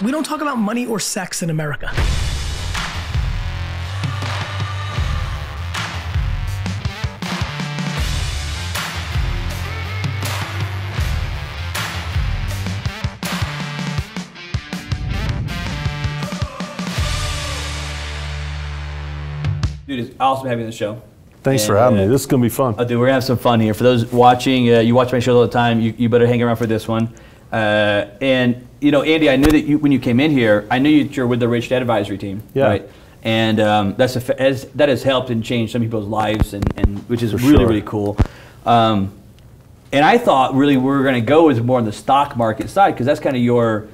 We don't talk about money or sex in America. Dude, it's awesome having you on the show. Thanks for having me. This is going to be fun. Dude, we're going to have some fun here. For those watching, you watch my show all the time, you better hang around for this one. And, you know, Andy, I knew that when you came in here, I knew you're with the Rich Dad Advisory team, right? And that has helped and changed some people's lives, and which is really, really cool. And I thought really we were going to go is more on the stock market side, because that's kind of your,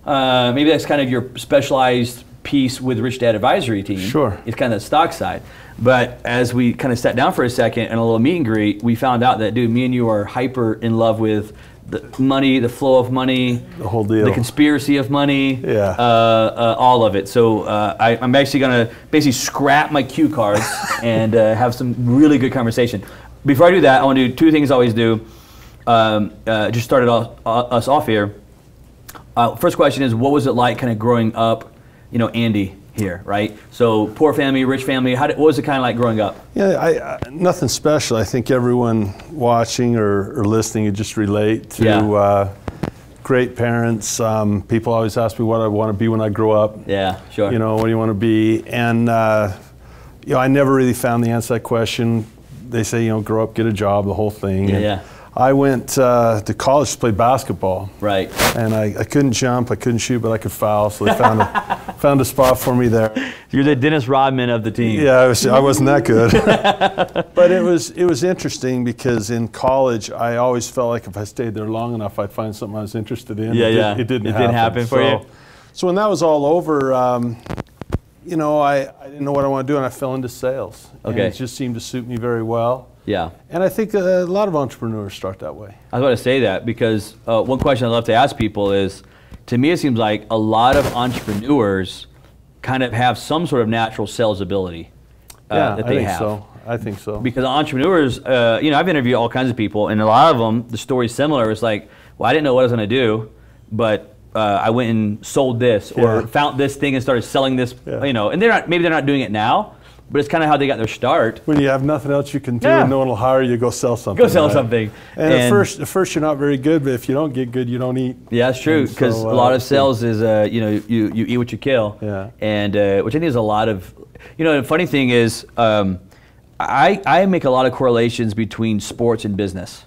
maybe that's kind of your specialized piece with Rich Dad Advisory team. Sure. It's kind of the stock side. But as we kind of sat down for a second and a little meet and greet, we found out that, dude, me and you are hyper in love with the money, the flow of money, the whole deal, the conspiracy of money, yeah, all of it. So I'm actually going to basically scrap my cue cards and have some really good conversation. Before I do that, I want to do two things I always do. Just started us off here. First question is, what was it like kind of growing up, you know, Andy here, right? So poor family, rich family. What was it kind of like growing up? Yeah, nothing special. I think everyone watching or listening would just relate to great parents. People always ask me what I want to be when I grow up. Yeah, sure. You know, what do you want to be? And you know, I never really found the answer to that question. They say, you know, grow up, get a job, the whole thing. Yeah. I went to college to play basketball. Right. And I couldn't jump, I couldn't shoot, but I could foul, so they found a spot for me there. You're the Dennis Rodman of the team. Yeah, I wasn't that good. But it was interesting because in college, I always felt like if I stayed there long enough, I'd find something I was interested in. It didn't happen for you? So when that was all over, you know, I didn't know what I wanted to do, and I fell into sales. Okay. And it just seemed to suit me very well. Yeah. And I think a lot of entrepreneurs start that way. I was about to say that because one question I love to ask people is, to me it seems like a lot of entrepreneurs kind of have some sort of natural sales ability that they have. I think so. Because entrepreneurs, you know, I've interviewed all kinds of people, and a lot of them, the story's similar. It's like, well, I didn't know what I was going to do, but I went and sold this or found this thing and started selling this, you know, and maybe they're not doing it now, but it's kind of how they got their start. When you have nothing else you can do and no one will hire you, go sell something. Go sell something. And at first you're not very good, but if you don't get good, you don't eat. Yeah, that's true, because a lot of sales is, you know, you eat what you kill. Yeah. And which I think is a lot of, you know, the funny thing is, I make a lot of correlations between sports and business,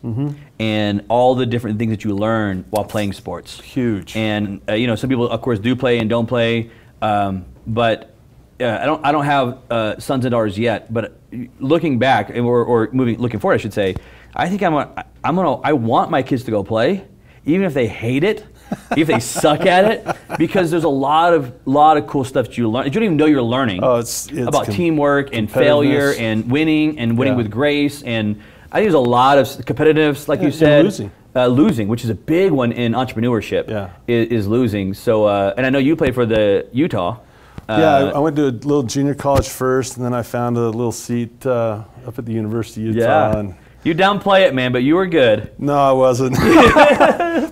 and all the different things that you learn while playing sports. Huge. And you know, some people, of course, do play and don't play, but I don't have sons and daughters yet. But looking back, or looking forward, I should say, I think I want my kids to go play, even if they hate it. If they suck at it, because there's a lot of cool stuff that you learn. You don't even know you're learning it's about teamwork and failure and winning with grace. And I think there's a lot of competitiveness, like you said. Losing, which is a big one in entrepreneurship, is losing. So, and I know you played for the Utah. I went to a little junior college first, and then I found a little seat up at the University of Utah. And you downplay it, man, but you were good. No, I wasn't.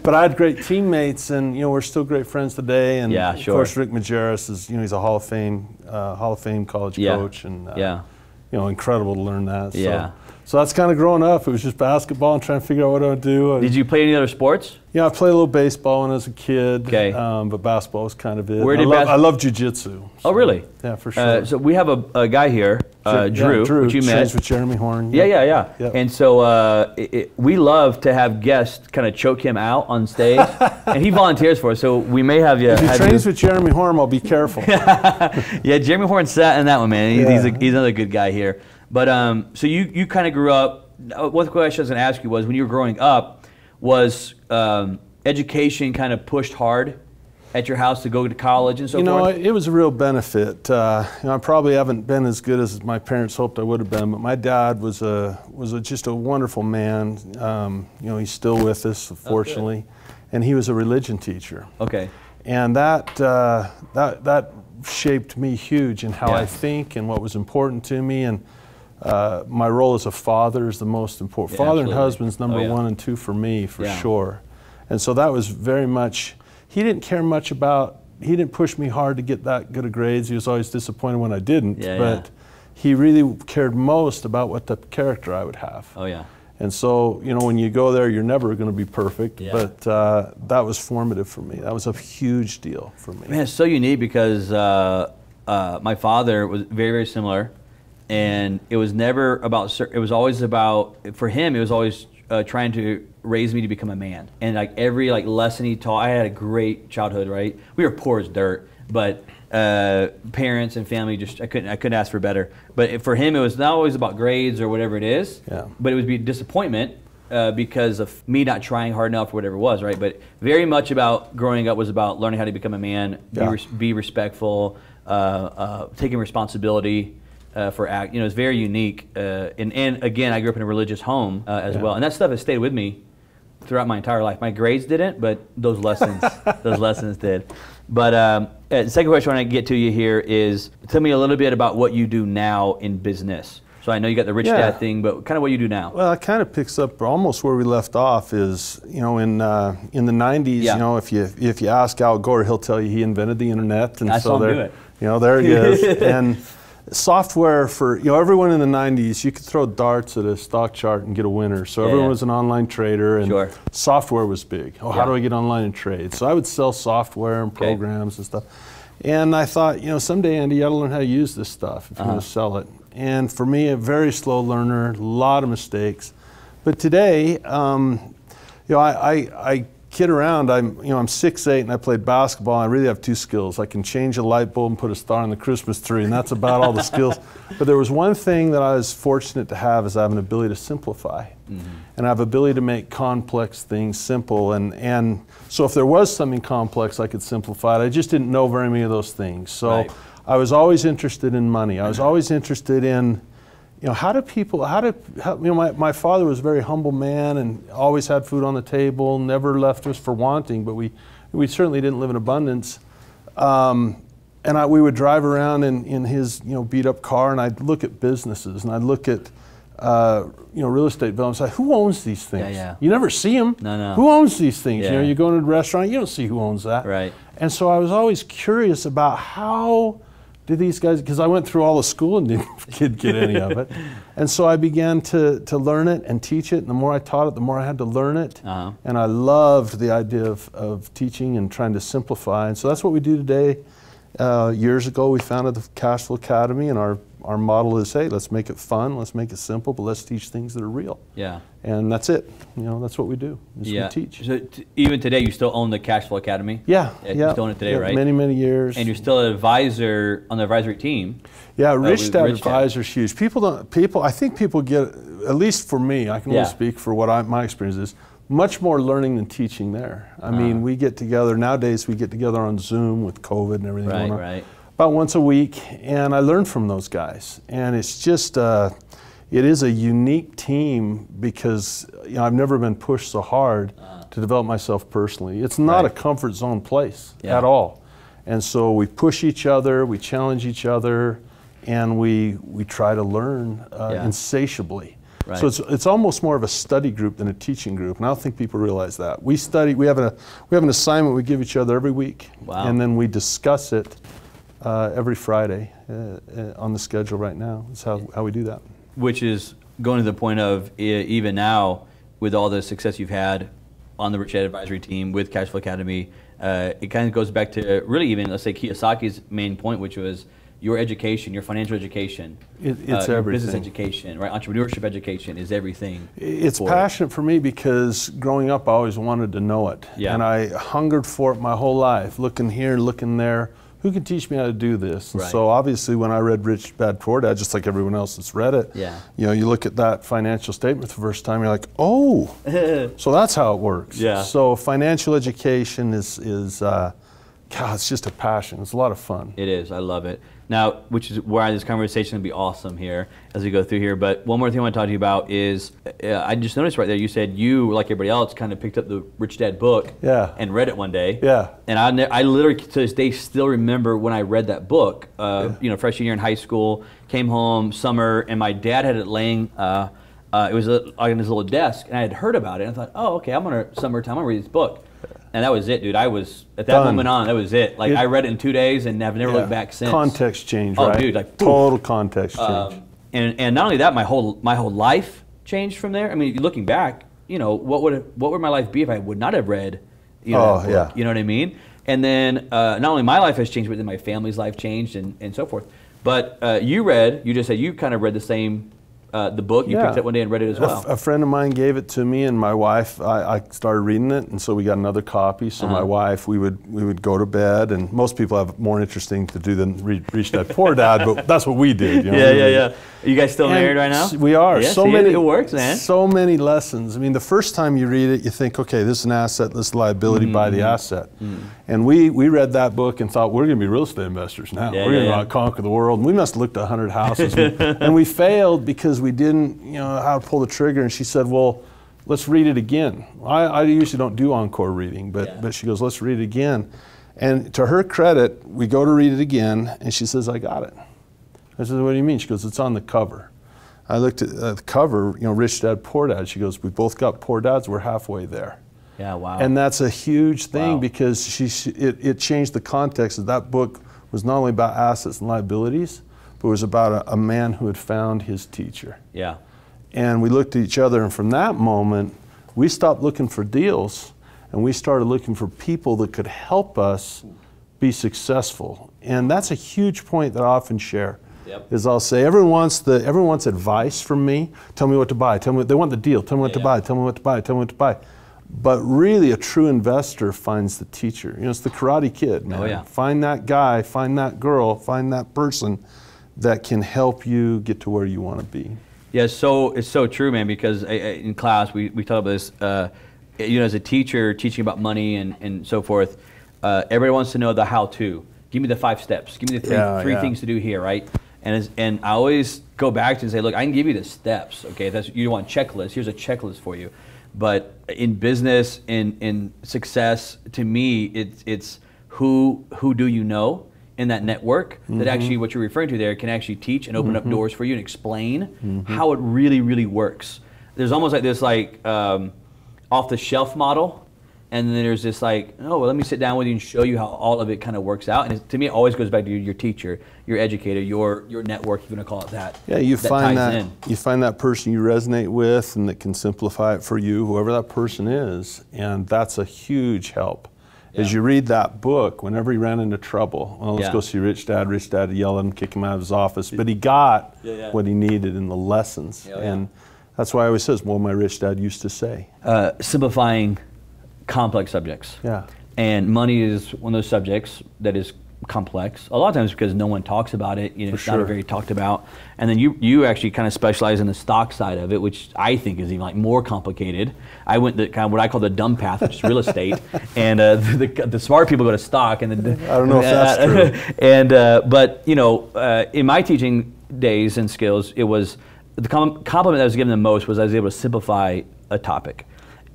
But I had great teammates, and you know, we're still great friends today. And of course, Rick Majerus is, you know, he's a Hall of Fame college coach, and you know, incredible to learn that. So that's kind of growing up. It was just basketball and trying to figure out what I would do. Did you play any other sports? Yeah, I played a little baseball when I was a kid. Okay. But basketball was kind of it. I love jiu-jitsu. So. Oh, really? Yeah, for sure. So we have a guy here, Drew, which you met. Trains with Jeremy Horn. Yeah. And so we love to have guests kind of choke him out on stage, and he volunteers for us. So we may have you. If he trains with Jeremy Horn, I'll be careful. Yeah, Jeremy Horn sat in that one, man. He's another good guy here. But so you kind of grew up. One question I was going to ask you was, when you were growing up, was education kind of pushed hard at your house to go to college and so forth? You know, it was a real benefit. You know, I probably haven't been as good as my parents hoped I would have been, but my dad was just a wonderful man. You know, he's still with us, fortunately, and he was a religion teacher. Okay. And that shaped me huge in how I think and what was important to me. And my role as a father is the most important. Father and husband's number 1 and 2 for me, for sure. And so that was very much, he didn't care much about didn't push me hard to get that good of grades. He was always disappointed when I didn't. But he really cared most about what the character I would have. Oh yeah. And so, you know, when you go there, you're never going to be perfect, but that was formative for me. That was a huge deal for me. Man, it's so unique because my father was very, very similar, and it was never about, it was always about, for him, it was always trying to raise me to become a man. And like every lesson he taught, I had a great childhood, right? We were poor as dirt, but parents and family, just I couldn't ask for better. But for him, it was not always about grades or whatever it is, but it would be disappointment because of me not trying hard enough or whatever it was, right? But very much about growing up was about learning how to become a man, be respectful, taking responsibility for act. You know, it's very unique. And again, I grew up in a religious home as well, and that stuff has stayed with me throughout my entire life. My grades didn't, but those lessons did. But the second question I want to get to you here is, tell me a little bit about what you do now in business. So I know you got the rich dad thing, but kind of what you do now. Well, it kind of picks up almost where we left off. Is, you know, in the 90s, you know, if you ask Al Gore, he'll tell you he invented the internet, and I saw him do it. You know, there he is. And software for, you know, everyone in the 90s, you could throw darts at a stock chart and get a winner. So everyone was an online trader, and software was big. Oh, how do I get online and trade? So I would sell software and programs and stuff. And I thought, you know, someday, Andy, you got to learn how to use this stuff if you're going to sell it. And for me, a very slow learner, a lot of mistakes. But today, you know, I kid around. I'm 6'8" and I played basketball. I really have two skills. I can change a light bulb and put a star on the Christmas tree, and that's about all the skills. But there was one thing that I was fortunate to have, is I have an ability to simplify. And I have ability to make complex things simple. And so if there was something complex, I could simplify it. I just didn't know very many of those things. So I was always interested in money. I was always interested in, you know, how do people, you know, my father was a very humble man and always had food on the table, never left us for wanting, but we certainly didn't live in abundance. And we would drive around in his, you know, beat up car, and I'd look at businesses, and I'd look at, you know, real estate developments. Like, who owns these things? You never see them. No. Who owns these things? You know, you go into a restaurant, you don't see who owns that. Right. And so I was always curious about how do these guys, because I went through all the school and didn't get any of it. And so I began to learn it and teach it. And the more I taught it, the more I had to learn it. And I loved the idea of teaching and trying to simplify. And so that's what we do today. Years ago, we founded the Cashflow Academy, and our model is, hey, let's make it fun, let's make it simple, but let's teach things that are real. And that's it. You know, that's what we do. We teach. So even today, you still own the Cashflow Academy? You still own it today, right? Many years. And you're still an advisor on the advisory team. Yeah, Rich Dad Advisor is huge. I think people get, at least for me, I can only speak for what my experience is, much more learning than teaching there. I mean, we get together, nowadays we get together on Zoom with COVID and everything going on. About once a week, and I learn from those guys. And it's just, it is a unique team because, you know, I've never been pushed so hard to develop myself personally. It's not a comfort zone place at all. And so we push each other, we challenge each other, and we try to learn insatiably. So it's almost more of a study group than a teaching group, and I don't think people realize that. We study. We have an assignment we give each other every week, and then we discuss it every Friday on the schedule right now. That's how we do that. Which is going to the point of, even now, with all the success you've had on the Rich Dad Advisory team with Cashflow Academy, it kind of goes back to really even, let's say, Kiyosaki's main point, which was your education, your financial education, it's your everything. Business education, right? Entrepreneurship education is everything. It's passionate for me because growing up, I always wanted to know it. And I hungered for it my whole life, looking here, looking there. Who can teach me how to do this? And so obviously when I read Rich Dad Poor Dad, just like everyone else that's read it, you know, you look at that financial statement for the first time, you're like, oh, so that's how it works. So financial education is God, it's just a passion. It's a lot of fun. It is. I love it. Now, which is why this conversation will be awesome here as we go through here. But one more thing I want to talk to you about is, I just noticed right there, you said you, like everybody else, kind of picked up the Rich Dad book and read it one day. And I literally, to this day, still remember when I read that book, you know, freshman year in high school, came home, summer, and my dad had it laying, it was on his little desk, and I had heard about it, and I thought, oh, okay, summertime, I'm going to read this book. And that was it, dude. I was, at that moment on, that was it. Like, I read it in 2 days and have never looked back since. Context change, right? Oh, dude, like, total context change. And not only that, my whole life changed from there. I mean, looking back, you know, what would my life be if I would not have read, you know, that book, you know what I mean? And then not only my life has changed, but then my family's life changed and so forth. But you just said you kind of read the same, the book. You picked it up one day and read it as well. A friend of mine gave it to me, and my wife, I started reading it, and so we got another copy. So my wife, we would go to bed, and most people have more interesting to do than read Rich Dad Poor Dad, but that's what we did. You know? Yeah. Are you guys still married right now? We are. Yeah, so many. It works, man. So many lessons. I mean, the first time you read it, you think, okay, this is an asset, this is liability, buy the asset. And we read that book and thought, we're going to be real estate investors now. We're going to go out and conquer the world. And we must have looked at 100 houses. And we failed because we didn't, you know, how to pull the trigger. And she said, well, let's read it again. I usually don't do encore reading, but she goes, let's read it again. And to her credit, we go to read it again, and she says, I got it. I said, what do you mean? She goes, it's on the cover. I looked at the cover, you know, Rich Dad, Poor Dad. She goes, we both got poor dads, we're halfway there. Yeah, wow. And that's a huge thing because it changed the context of that book. Was not only about assets and liabilities, but it was about a man who had found his teacher. Yeah. And we looked at each other, and from that moment, we stopped looking for deals, and we started looking for people that could help us be successful. And that's a huge point that I often share. Is I'll say, everyone wants advice from me. Tell me what to buy. Tell me they want the deal. Tell me what to buy. Tell me what to buy. Tell me what to buy. But really, a true investor finds the teacher. You know, it's the Karate Kid, man. Find that guy, find that girl, find that person that can help you get to where you want to be. Yeah, so it's so true, man. Because in class we talk about this. You know, as a teacher teaching about money and so forth, everybody wants to know the how-to. Give me the 5 steps. Give me the three things to do here, right? And I always go back to and say, look, I can give you the steps, okay? If that's, you want a checklist, here's a checklist for you. But in business, in success, to me, it's who do you know in that network that actually what you're referring to there can actually teach and open up doors for you and explain how it really, really works. There's almost like this off-the-shelf model. And then there's this like, oh, well, let me sit down with you and show you how all of it kind of works out. And to me, it always goes back to your teacher, your educator, your network, if you want to call it that. Yeah, you find that person you resonate with and that can simplify it for you, whoever that person is. And that's a huge help. As you read that book, whenever he ran into trouble, well, let's go see Rich Dad yell at him, kick him out of his office. But he got what he needed in the lessons. And that's why I always says, well, my rich dad used to say. Simplifying complex subjects. Yeah. And money is one of those subjects that is complex. A lot of times because no one talks about it, you know, it's not very talked about. And then you actually kind of specialize in the stock side of it, which I think is even like more complicated. I went the kind of what I call the dumb path, which is real estate, and the smart people go to stock. And then I don't know if that's true. And but you know, in my teaching days and skills, it was the compliment that I was given the most was I was able to simplify a topic.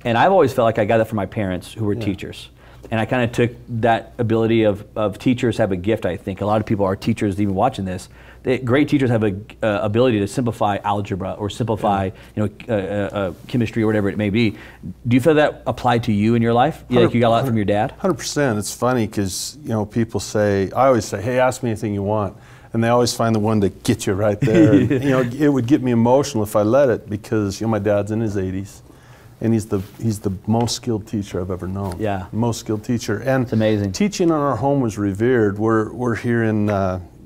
And I've always felt like I got that from my parents who were teachers. And I kind of took that ability of teachers have a gift, I think. A lot of people are teachers even watching this. Great teachers have an ability to simplify algebra or simplify chemistry or whatever it may be. Do you feel that applied to you in your life? Yeah, like you got a lot from your dad? 100%. It's funny because, you know, people say, I always say, hey, ask me anything you want. And they always find the one to get you right there. And, you know, it would get me emotional if I let it because, you know, my dad's in his 80s. And he's the most skilled teacher I've ever known. Yeah, most skilled teacher. And it's amazing. Teaching in our home was revered. We're here in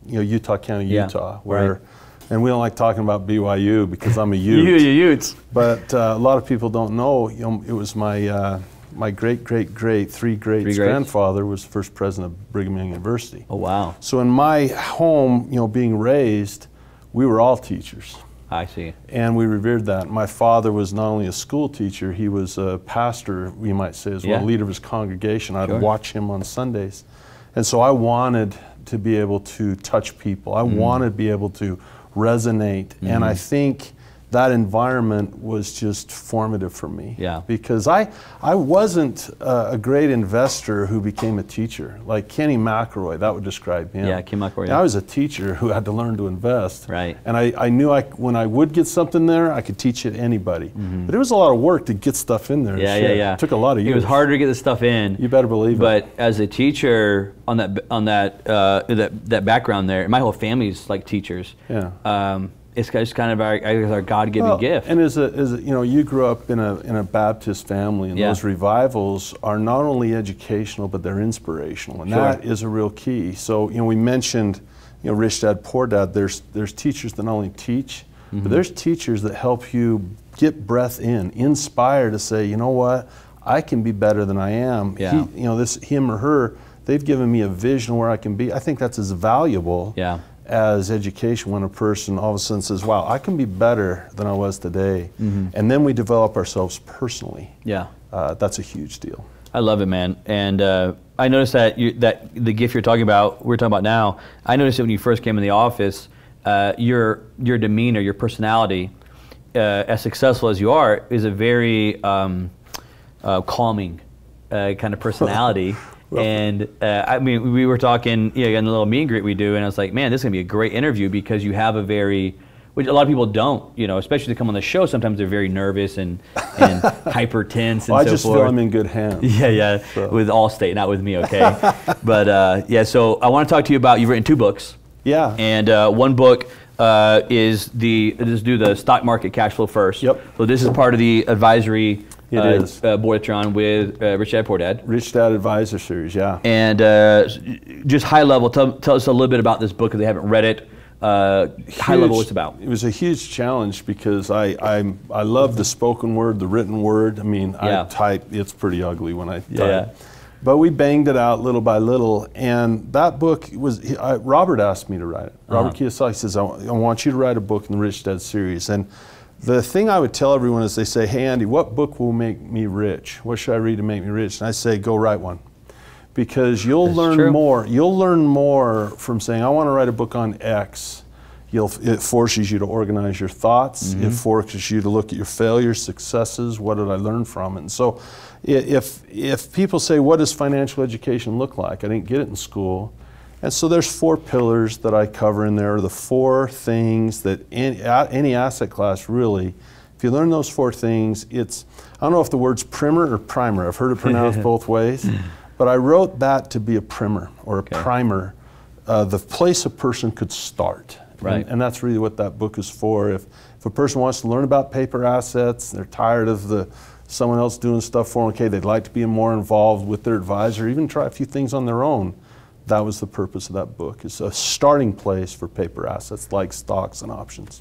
Utah County, Utah, where, and we don't like talking about BYU because I'm a Ute. You Utes. But a lot of people don't know. You know, it was my my great grandfather was the first president of Brigham Young University. Oh wow! So in my home, you know, being raised, we were all teachers. I see. And we revered that. My father was not only a school teacher, he was a pastor, we might say, as well, leader of his congregation. I'd watch him on Sundays. And so I wanted to be able to touch people. I wanted to be able to resonate. And I think that environment was just formative for me. Yeah. Because I wasn't a great investor who became a teacher. Like Kenny McElroy, that would describe him. Yeah, Kenny McElroy. Yeah. I was a teacher who had to learn to invest. Right. And I knew when I would get something there, I could teach it to anybody. Mm-hmm. But it was a lot of work to get stuff in there. Yeah. It took a lot of years. It was harder to get the stuff in. You better believe it. But as a teacher on that background there, my whole family's like teachers. Yeah. It's just kind of our God-given gift. And as a you grew up in a Baptist family, and those revivals are not only educational, but they're inspirational, and that is a real key. So we mentioned Rich Dad Poor Dad. There's teachers that not only teach, but there's teachers that help you get breath in, inspire to say, you know what, I can be better than I am. Yeah. Him or her, they've given me a vision where I can be. I think that's as valuable. Yeah. As education, when a person all of a sudden says, wow, I can be better than I was today. And then we develop ourselves personally. Yeah. That's a huge deal. I love it, man. And I noticed that that the gift we're talking about now, I noticed that when you first came in the office, your demeanor, your personality, as successful as you are, is a very calming kind of personality. And I mean, we were talking in the little meet and greet we do, and I was like, man, this is gonna be a great interview because you have which a lot of people don't, especially to come on the show. Sometimes they're very nervous and hyper tense and so forth. I just feel I'm in good hands. Yeah, so. With Allstate, not with me, okay? But so I want to talk to you about, you've written 2 books. Yeah. And one book is let's do the stock market cash flow first. Yep. So this is part of the advisory board that you're on with Rich Dad Poor Dad. Rich Dad Advisor Series, yeah. And just high level, tell us a little bit about this book if they haven't read it. High level, what it's about. It was a huge challenge because I love the spoken word, the written word. I mean, I type, it's pretty ugly when I type. Yeah. But we banged it out little by little, and that book Robert asked me to write it. Robert Kiyosaki says, I want you to write a book in the Rich Dad series. And the thing I would tell everyone is they say, hey Andy, what book will make me rich? What should I read to make me rich? And I say, go write one. Because you'll learn more. You'll learn more from saying, I want to write a book on X. It forces you to organize your thoughts. It forces you to look at your failures, successes. What did I learn from it? And so if people say, what does financial education look like? I didn't get it in school. And so there's 4 pillars that I cover in there, the 4 things that any asset class really, if you learn those 4 things, I don't know if the word's primer or primer. I've heard it pronounced both ways. But I wrote that to be a primer or a primer, the place a person could start. Right. And that's really what that book is for. If a person wants to learn about paper assets, they're tired of someone else doing stuff for them, okay, they'd like to be more involved with their advisor, even try a few things on their own. That was the purpose of that book. It's a starting place for paper assets like stocks and options.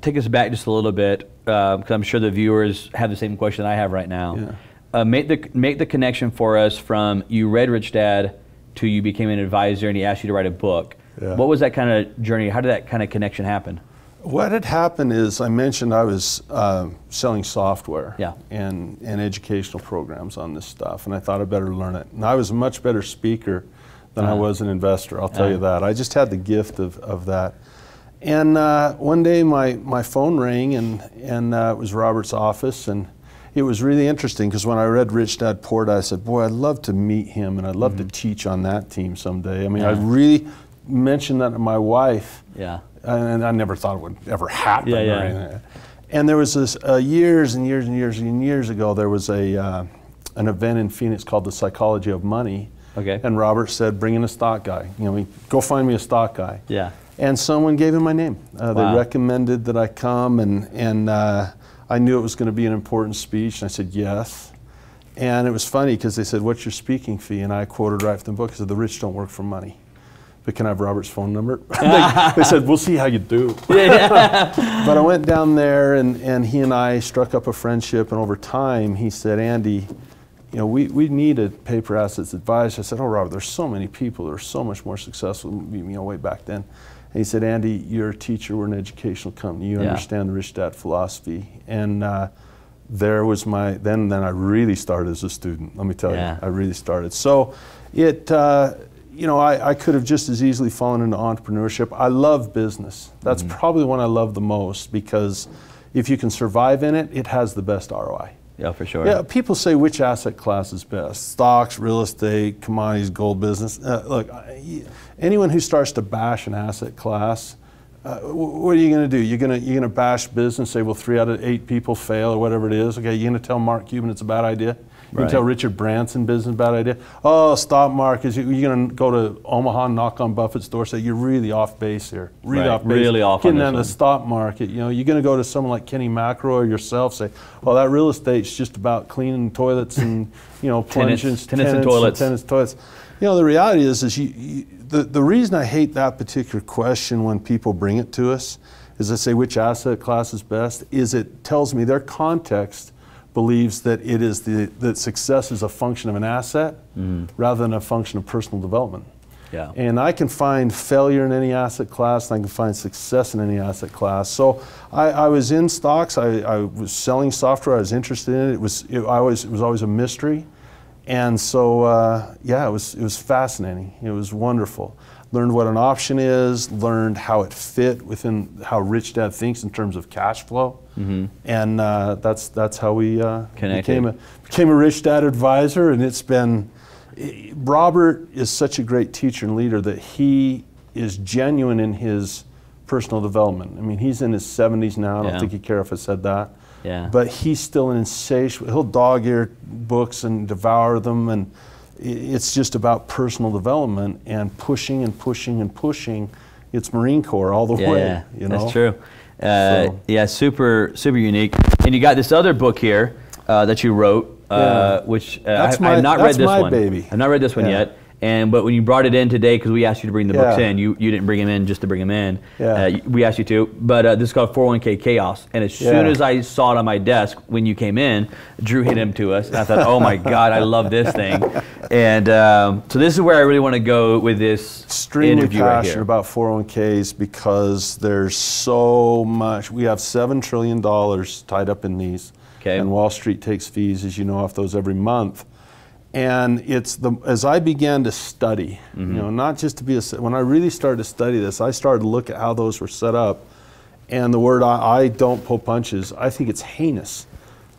Take us back just a little bit, because I'm sure the viewers have the same question I have right now. Yeah. Make the connection for us from you read Rich Dad to you became an advisor and he asked you to write a book. Yeah. What was that kind of journey? How did that kind of connection happen? What had happened is I mentioned I was selling software and educational programs on this stuff, and I thought I better learn it. And I was a much better speaker than I was an investor, I'll tell you that. I just had the gift of that. And one day my phone rang, and it was Robert's office, and it was really interesting because when I read Rich Dad Poor Dad, I said, boy, I'd love to meet him, and I'd love to teach on that team someday. I mean, I really mentioned that to my wife, and I never thought it would ever happen or anything. And there was this, years and years and years and years ago, there was an event in Phoenix called The Psychology of Money. Okay. And Robert said, bring in a stock guy. Go find me a stock guy. Yeah. And someone gave him my name. They recommended that I come, and I knew it was going to be an important speech, and I said yes. And it was funny because they said, what's your speaking fee? And I quoted right from the book. I said, the rich don't work for money. But can I have Robert's phone number? They said, we'll see how you do. But I went down there, and he and I struck up a friendship, and over time he said, Andy, we need a paper assets advisor. I said, oh, Robert, there's so many people that are so much more successful way back then. And he said, Andy, you're a teacher, we're an educational company, you understand the Rich Dad philosophy. And there was then I really started as a student, let me tell you, I really started. So you know, I could have just as easily fallen into entrepreneurship. I love business. That's probably the one I love the most, because if you can survive in it, it has the best ROI. Yeah, for sure. Yeah, people say which asset class is best? Stocks, real estate, commodities, gold business. Look, anyone who starts to bash an asset class, what are you going to do? You're going to bash business, say, well, 3 out of 8 people fail or whatever it is. Okay, you're going to tell Mark Cuban it's a bad idea? You can tell Richard Branson business bad idea. Oh, stock market. You're going to go to Omaha and knock on Buffett's door and say, you're really off base here. Really off base. Really off Getting on on the stock market. You know, you're going to go to someone like Kenny McElroy or yourself, say, well, that real estate's just about cleaning toilets and, you know, plunges, tenants and toilets. You know, the reality is the reason I hate that particular question when people bring it to us is they say which asset class is best, is it tells me their context believes that it is that success is a function of an asset rather than a function of personal development. Yeah. And I can find failure in any asset class, and I can find success in any asset class. So I was in stocks, I was selling software, I was interested in it. It was always a mystery. And so, yeah, it was fascinating. It was wonderful. Learned what an option is, learned how it fit within how Rich Dad thinks in terms of cash flow. And that's how we became a Rich Dad advisor. And it's been, Robert is such a great teacher and leader that he is genuine in his personal development. I mean, he's in his 70s now. I don't think he'd care if I said that. Yeah. But he's still an insatiable, he'll dog-ear books and devour them, and it's just about personal development and pushing and pushing and pushing. It's Marine Corps all the way. You know? That's true. Yeah, super unique. And you got this other book here that you wrote, which I have not read this one. Baby. I've not read this one yet. But when you brought it in today, because we asked you to bring the books in, you didn't bring them in just to bring them in. We asked you to. But this is called 401k Chaos. And as soon as I saw it on my desk when you came in, Drew hit him to us. And I thought, oh my God, I love this thing. And so this is where I really want to go with this extremely interview right here. passionate about 401ks because there's so much. We have $7 trillion tied up in these. And Wall Street takes fees, as you know, off those every month. And it's as I began to study, you know, not just to be when I really started to study this, I started to look at how those were set up. And the word I don't pull punches, I think it's heinous.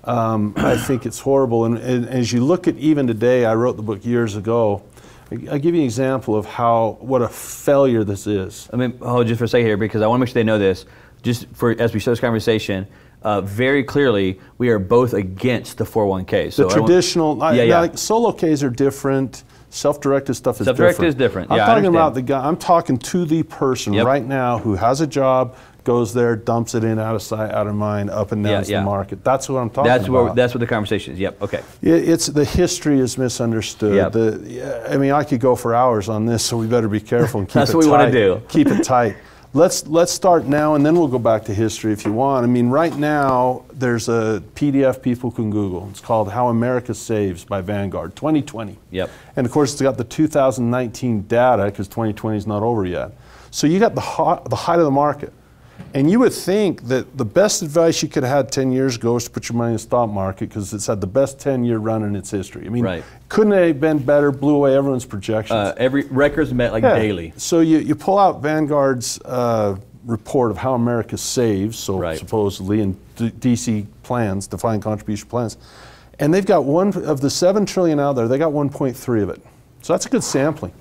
I think it's horrible. And as you look at even today, I wrote the book years ago. I'll give you an example of what a failure this is. I mean, hold just for a second here, because I want to make sure they know this. Just as we start this conversation, very clearly, we are both against the 401k. So the traditional, like solo Ks are different. Self-directed stuff is different. Self-directed is different. I'm talking about the guy. I'm talking to the person right now who has a job, goes there, dumps it in, out of sight, out of mind, up and down the market. That's what I'm talking about. That's what the conversation is. Yep. Okay. It's the history is misunderstood. I mean, I could go for hours on this, so we better be careful and keep That's what we want to do. Keep it tight. Let's start now, and then we'll go back to history if you want. I mean, right now, there's a PDF people can Google. It's called How America Saves by Vanguard, 2020. Yep. And of course, it's got the 2019 data, because 2020 is not over yet. So you got the height of the market. And you would think that the best advice you could have had 10 years ago is to put your money in the stock market because it's had the best 10-year run in its history. I mean, couldn't it have been better, blew away everyone's projections. Every record's met daily. So you pull out Vanguard's report of how America saves, supposedly in DC plans, defined contribution plans, and they've got one of the $7 trillion out there, they got 1.3 of it. So that's a good sampling.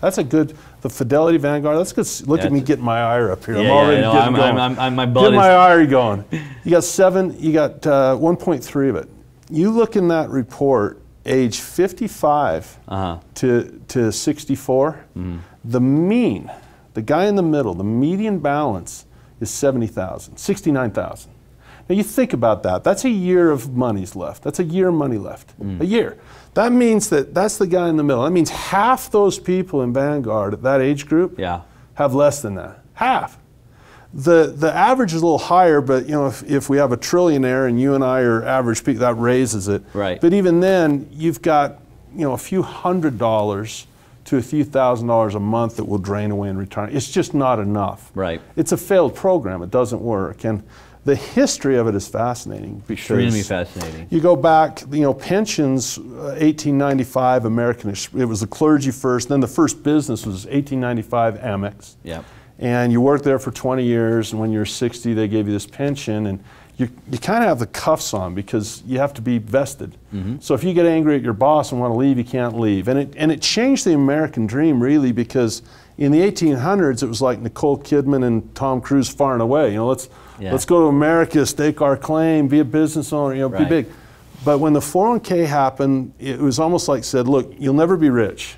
That's a good, the Fidelity Vanguard, that's good. Look at me getting my ire up here. I'm already getting going. My blood Get my ire going. You got 1.3 of it. You look in that report, age 55 to 64, the mean, the guy in the middle, the median balance is 70,000, 69,000. Now you think about that. That's a year of money's left. That's a year of money left. A year. That means that's the guy in the middle. That means half those people in Vanguard at that age group have less than that. Half. The average is a little higher, but you know, if we have a trillionaire and you and I are average people, that raises it. Right. But even then, you've got a few $100s to a few $1,000s a month that will drain away in retirement. It's just not enough. Right. It's a failed program. It doesn't work. And the history of it is fascinating. Extremely fascinating. You go back, pensions, 1895, it was the clergy first, then the first business was 1895 Amex. Yep. And you worked there for 20 years, and when you're 60, they gave you this pension, and you kind of have the cuffs on because you have to be vested. So if you get angry at your boss and want to leave, you can't leave. And it changed the American dream, really, because in the 1800s, it was like Nicole Kidman and Tom Cruise far and away. Let's go to America, stake our claim, be a business owner, be big. But when the 401k happened, it was almost like said, look, you'll never be rich.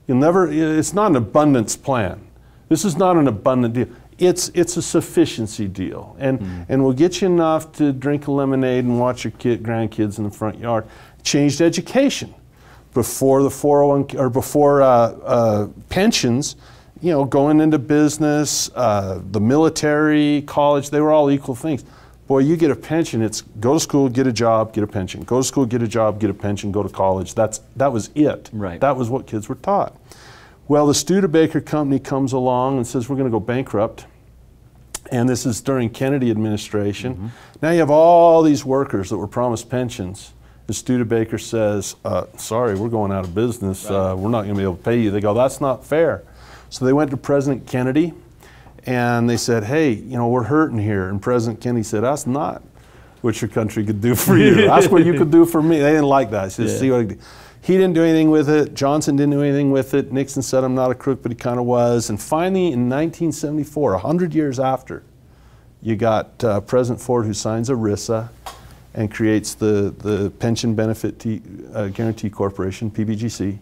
It's not an abundance plan. This is not an abundant deal. It's a sufficiency deal, and we'll get you enough to drink a lemonade and watch your grandkids in the front yard. Changed education. Before the 401k or before pensions, going into business, the military, college, they were all equal things. Boy, you get a pension, it's go to school, get a job, get a pension. Go to school, get a job, get a pension, go to college. That was it. Right. That was what kids were taught. Well, the Studebaker company comes along and says, we're going to go bankrupt. And this is during Kennedy administration. Now you have all these workers that were promised pensions. The Studebaker says, sorry, we're going out of business. We're not going to be able to pay you. They go, that's not fair. So they went to President Kennedy and they said, hey, we're hurting here. And President Kennedy said, that's not what your country could do for you. That's what you could do for me. They didn't like that. He said, see what I did. He didn't do anything with it. Johnson didn't do anything with it. Nixon said, I'm not a crook, but he kind of was. And finally, in 1974, 100 years after, you got President Ford who signs ERISA and creates the Pension Benefit Guarantee Corporation, PBGC.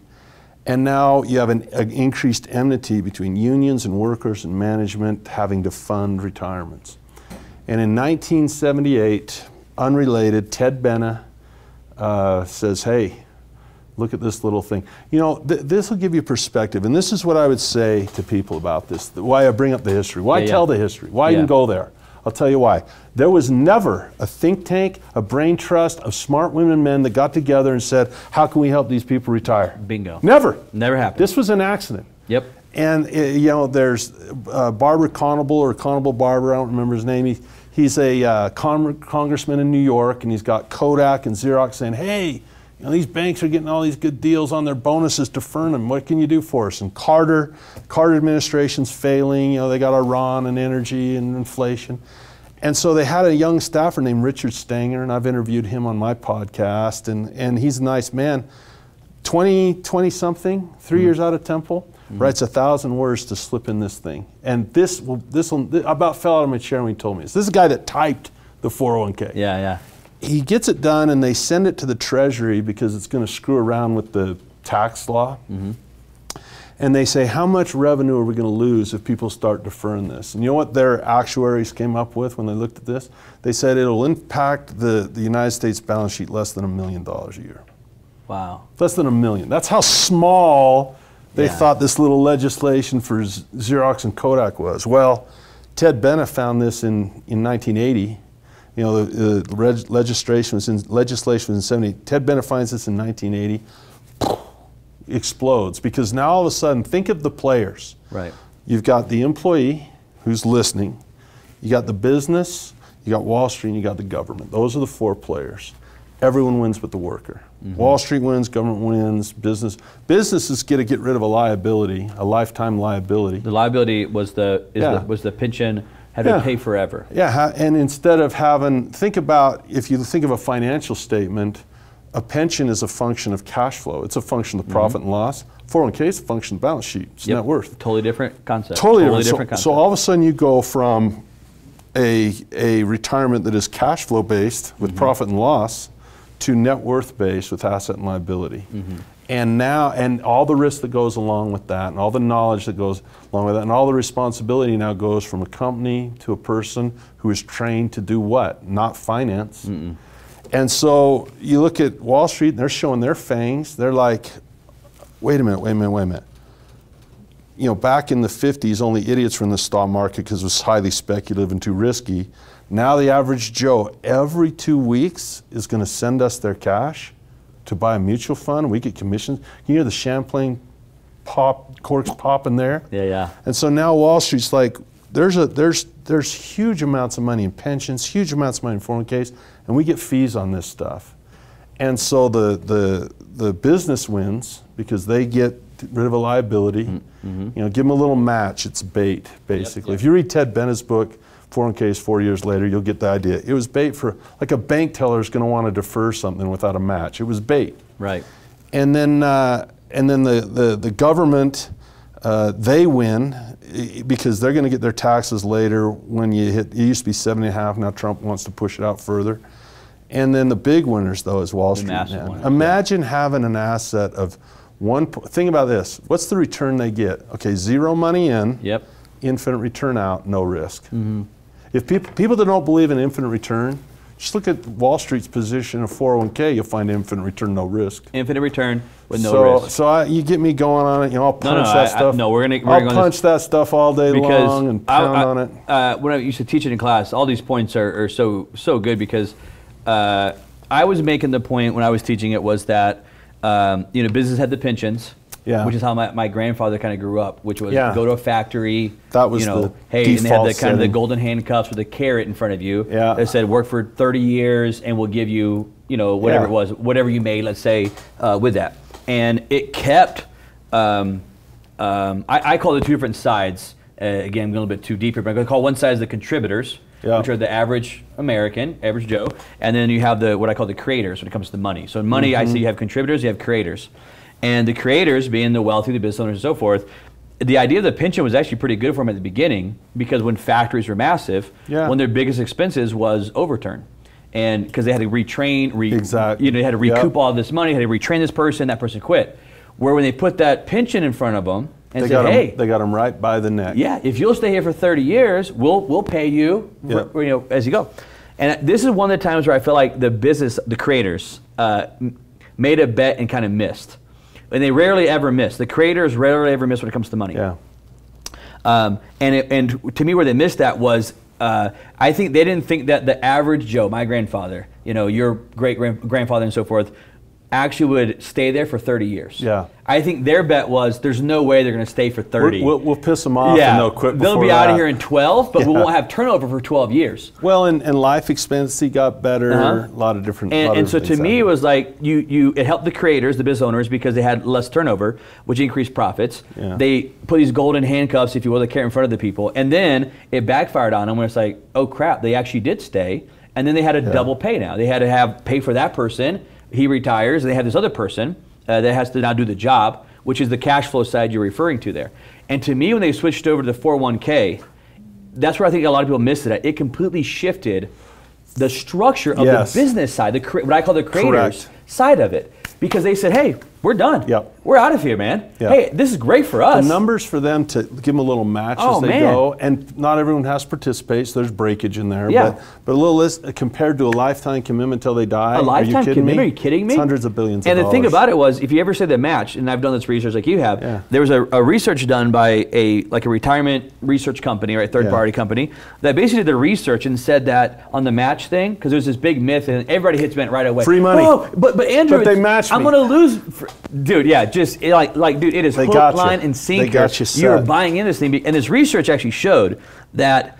And now you have an increased enmity between unions and workers and management having to fund retirements. And in 1978, unrelated, Ted Benna says, hey, look at this little thing. This will give you perspective, and this is what I would say to people about this, why I bring up the history, why tell the history, why even go there. I'll tell you why. There was never a think tank, a brain trust of smart women and men that got together and said, how can we help these people retire? Bingo. Never. Never happened. This was an accident. Yep. And there's Barber Conable, or Conable Barber, I don't remember his name. He's a congressman in New York, and he's got Kodak and Xerox saying, hey, these banks are getting all these good deals on their bonuses, deferring them. What can you do for us? And Carter administration's failing. They got Iran and energy and inflation. And so they had a young staffer named Richard Stanger, and I've interviewed him on my podcast, and he's a nice man. 20-something, 3 years out of Temple, writes 1,000 words to slip in this thing. And this I about fell out of my chair when he told me this. This is a guy that typed the 401k. Yeah. He gets it done, and they send it to the Treasury because it's going to screw around with the tax law. And they say, how much revenue are we going to lose if people start deferring this? And you know what their actuaries came up with when they looked at this? They said it'll impact the United States balance sheet less than $1 million a year. Wow. Less than $1 million. That's how small they thought this little legislation for Xerox and Kodak was. Well, Ted Benna found this in 1980. The legislation was in 70. Ted Benna finds this in 1980. Explodes, because now all of a sudden, think of the players. Right. You've got the employee who's listening. You got the business. You got Wall Street. And you got the government. Those are the four players. Everyone wins but the worker. Wall Street wins. Government wins. Businesses get rid of a liability, a lifetime liability. The liability was the pension. Had to pay forever. Yeah, and instead of if you think of a financial statement, a pension is a function of cash flow. It's a function of profit and loss. 401k is a function of balance sheet. It's net worth. Totally different concept. Totally different concept. So all of a sudden you go from a retirement that is cash flow based with profit and loss to net worth based with asset and liability. And all the risk that goes along with that, and all the knowledge that goes along with that, and all the responsibility now goes from a company to a person who is trained to do what? Not finance. And so you look at Wall Street, and they're showing their fangs. They're like, wait a minute. Back in the 50s, only idiots were in the stock market because it was highly speculative and too risky. Now the average Joe, every 2 weeks, is going to send us their cash to buy a mutual fund. We get commissions. You hear the Champlain corks popping there. Yeah, yeah. And so now Wall Street's like, there's huge amounts of money in pensions, huge amounts of money in 401ks, and we get fees on this stuff. And so the business wins because they get rid of a liability. Mm-hmm. You know, give them a little match. It's bait, basically. Yep. If you read Ted Bennett's book, 401ks 4 years later, you'll get the idea. It was bait for, like a bank teller is going to want to defer something without a match. It was bait. Right. And then the government, they win because they're going to get their taxes later when you hit, it used to be 7.5, now Trump wants to push it out further. And then the big winners, though, is Wall Street. Imagine having an asset of think about this. What's the return they get? Okay, zero money in, infinite return out, no risk. Mm-hmm. If people that don't believe in infinite return, just look at Wall Street's position of 401k, you'll find infinite return, no risk. Infinite return with no risk. So you get me going on it, you know, I'll punch that stuff. I'll punch that stuff all day long and pound on it. When I used to teach it in class, all these points are so good because I was making the point when I was teaching it was that you know, business had the pensions, which is how my grandfather kind of grew up, which was go to a factory. That was, you know, and they had the kind of the golden handcuffs with a carrot in front of you. That said, work for 30 years and we'll give you, you know, whatever it was, whatever you made, let's say, with that. And it kept, I call it two different sides. Again, I'm going a little bit too deep here, but I'm going to call one side the contributors, which are the average American, average Joe, and then you have what I call the creators when it comes to the money. So in money, I see you have contributors, you have creators. And the creators, being the wealthy, the business owners and so forth, the idea of the pension was actually pretty good for them at the beginning because when factories were massive, one of their biggest expenses was overturn. And because they had to retrain, you know, they had to recoup all this money, had to retrain this person, that person quit. Where when they put that pension in front of them, and they said, hey, they got them right by the neck. Yeah, if you'll stay here for 30 years, we'll pay you, for, you know, as you go. And this is one of the times where I feel like the creators, made a bet and kind of missed. And they rarely ever miss. The creators rarely ever miss when it comes to money. Yeah. And to me, where they missed that was, I think they didn't think that the average Joe, my grandfather, you know, your great-grandfather and so forth, actually would stay there for 30 years. Yeah. I think their bet was there's no way they're going to stay for 30. We'll piss them off and they'll quit before They'll be out of here in 12, but we won't have turnover for 12 years. Well, and life expectancy got better, a lot of different And so to me, it was like it helped the creators, the business owners, because they had less turnover, which increased profits. Yeah. They put these golden handcuffs, if you will, the carrot in front of the people. And then it backfired on them where it's like, oh crap, they actually did stay. And then they had a double pay now. They had to pay for that person. He retires, and they have this other person that has to now do the job, which is the cash flow side you're referring to there. And to me, when they switched over to the 401k, that's where I think a lot of people missed it at. It completely shifted the structure of the business side, what I call the creators side of it. Because they said, hey, we're done. We're out of here, man. Hey, this is great for us. The numbers for them to give them a little match as they go, and not everyone has to participate, so there's breakage in there. But a little list compared to a lifetime commitment until they die. A lifetime commitment? Are you kidding me? It's hundreds of billions of dollars. And the thing about it was, if you ever say the match, and I've done this research like you have, there was a research done by a retirement research company, right, third-party company, that basically did the research and said that on the match thing, because there's this big myth, and everybody hits it right away. Free money. Oh, but Andrew, they match me. I'm going to lose. Dude, just dude, it is hook, line, and sinker. They got you set. You're buying into this thing, and this research actually showed that